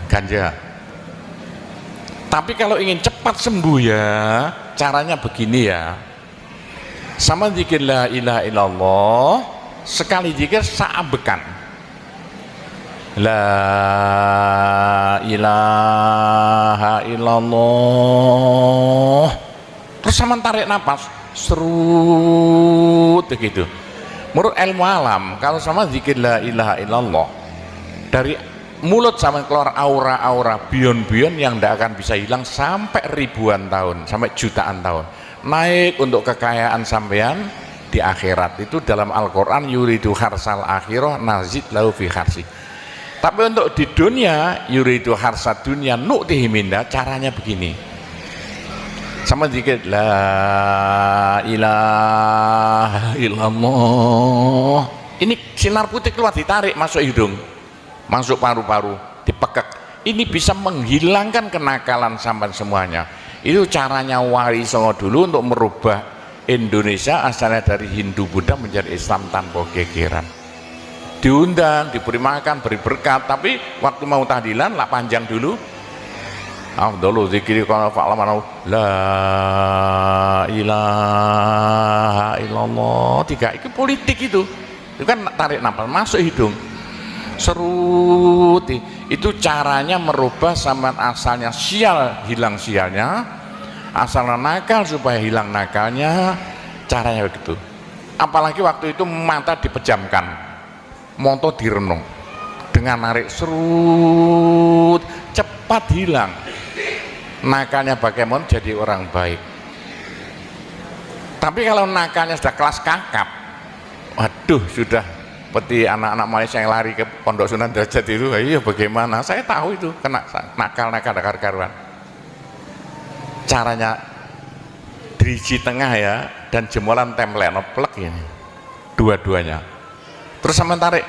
S1: ganja. Tapi kalau ingin cepat sembuh ya caranya begini ya, sama zikir la ilaha illallah sekali zikir saambekan la ilaha illallah, terus sama tarik nafas serut begitu. Menurut ilmu alam kalau sama zikir la ilaha illallah dari mulut sama keluar aura-aura bion-bion yang tidak akan bisa hilang sampai ribuan tahun, sampai jutaan tahun. Naik untuk kekayaan sampean, di akhirat. Itu dalam Al-Quran, yuridu harsal akhirah nazid lahu fi harsi. Tapi untuk di dunia, yuridu harsad dunia nu'tihi minna, caranya begini. Sama dikit, la ilaha illallah. Ini sinar putih keluar, ditarik masuk hidung, masuk paru-paru, dipekek. Ini bisa menghilangkan kenakalan sampai semuanya. Itu caranya Wali Songo dulu untuk merubah Indonesia asalnya dari Hindu Buddha menjadi Islam tanpa gegeran. Diundang, diberi makan, beri berkat, tapi waktu mau tahlilan lah panjang dulu. Afdalu dzikri qala fa'lamana la ilaha illallah. Tiga itu politik itu kan tarik nafas masuk hidung, serut. Itu caranya merubah sama asalnya sial, hilang sialnya, asalnya nakal supaya hilang nakalnya, caranya begitu. Apalagi waktu itu mata dipejamkan, monto direnung, dengan narik serut, cepat hilang nakalnya, bagaimana jadi orang baik. Tapi kalau nakalnya sudah kelas kakap, waduh, sudah seperti anak-anak Malaysia yang lari ke Pondok Sunan Derajat itu, iya bagaimana, saya tahu itu kena nakal-nakal karuan. Caranya driji tengah ya, dan jemuran template plek ini dua-duanya, terus sama tarik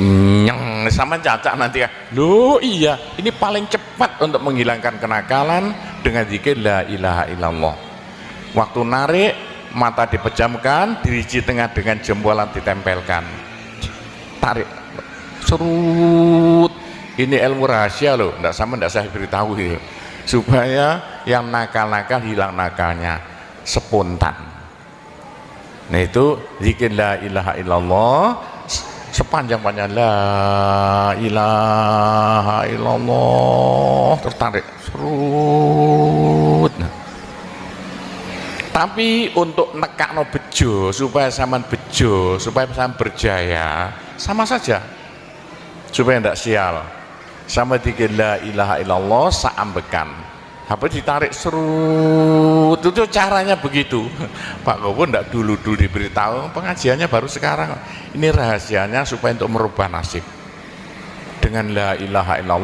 S1: nyeng sama cacak nanti ya. Loh iya, ini paling cepat untuk menghilangkan kenakalan dengan zikir la ilaha illallah. Waktu narik, mata dipejamkan, diriji tengah dengan jempolan ditempelkan, tarik serut. Ini ilmu rahasia loh, enggak saya beritahu gitu, supaya yang nakal-nakal hilang nakalnya spontan. Nah itu zikir la ilaha illallah sepanjang-panjang la ilaha illallah, tertarik serut. Nah, tapi untuk nekakno bejo supaya sampean bejo, supaya sampean berjaya, sama saja, supaya tidak sial, sama dikir la ilaha illallah saambekan, apa ditarik serut. Itu caranya begitu. Pak Gowo tidak dulu diberitahu, pengajiannya baru sekarang. Ini rahasianya supaya untuk merubah nasib dengan la ilaha illallah.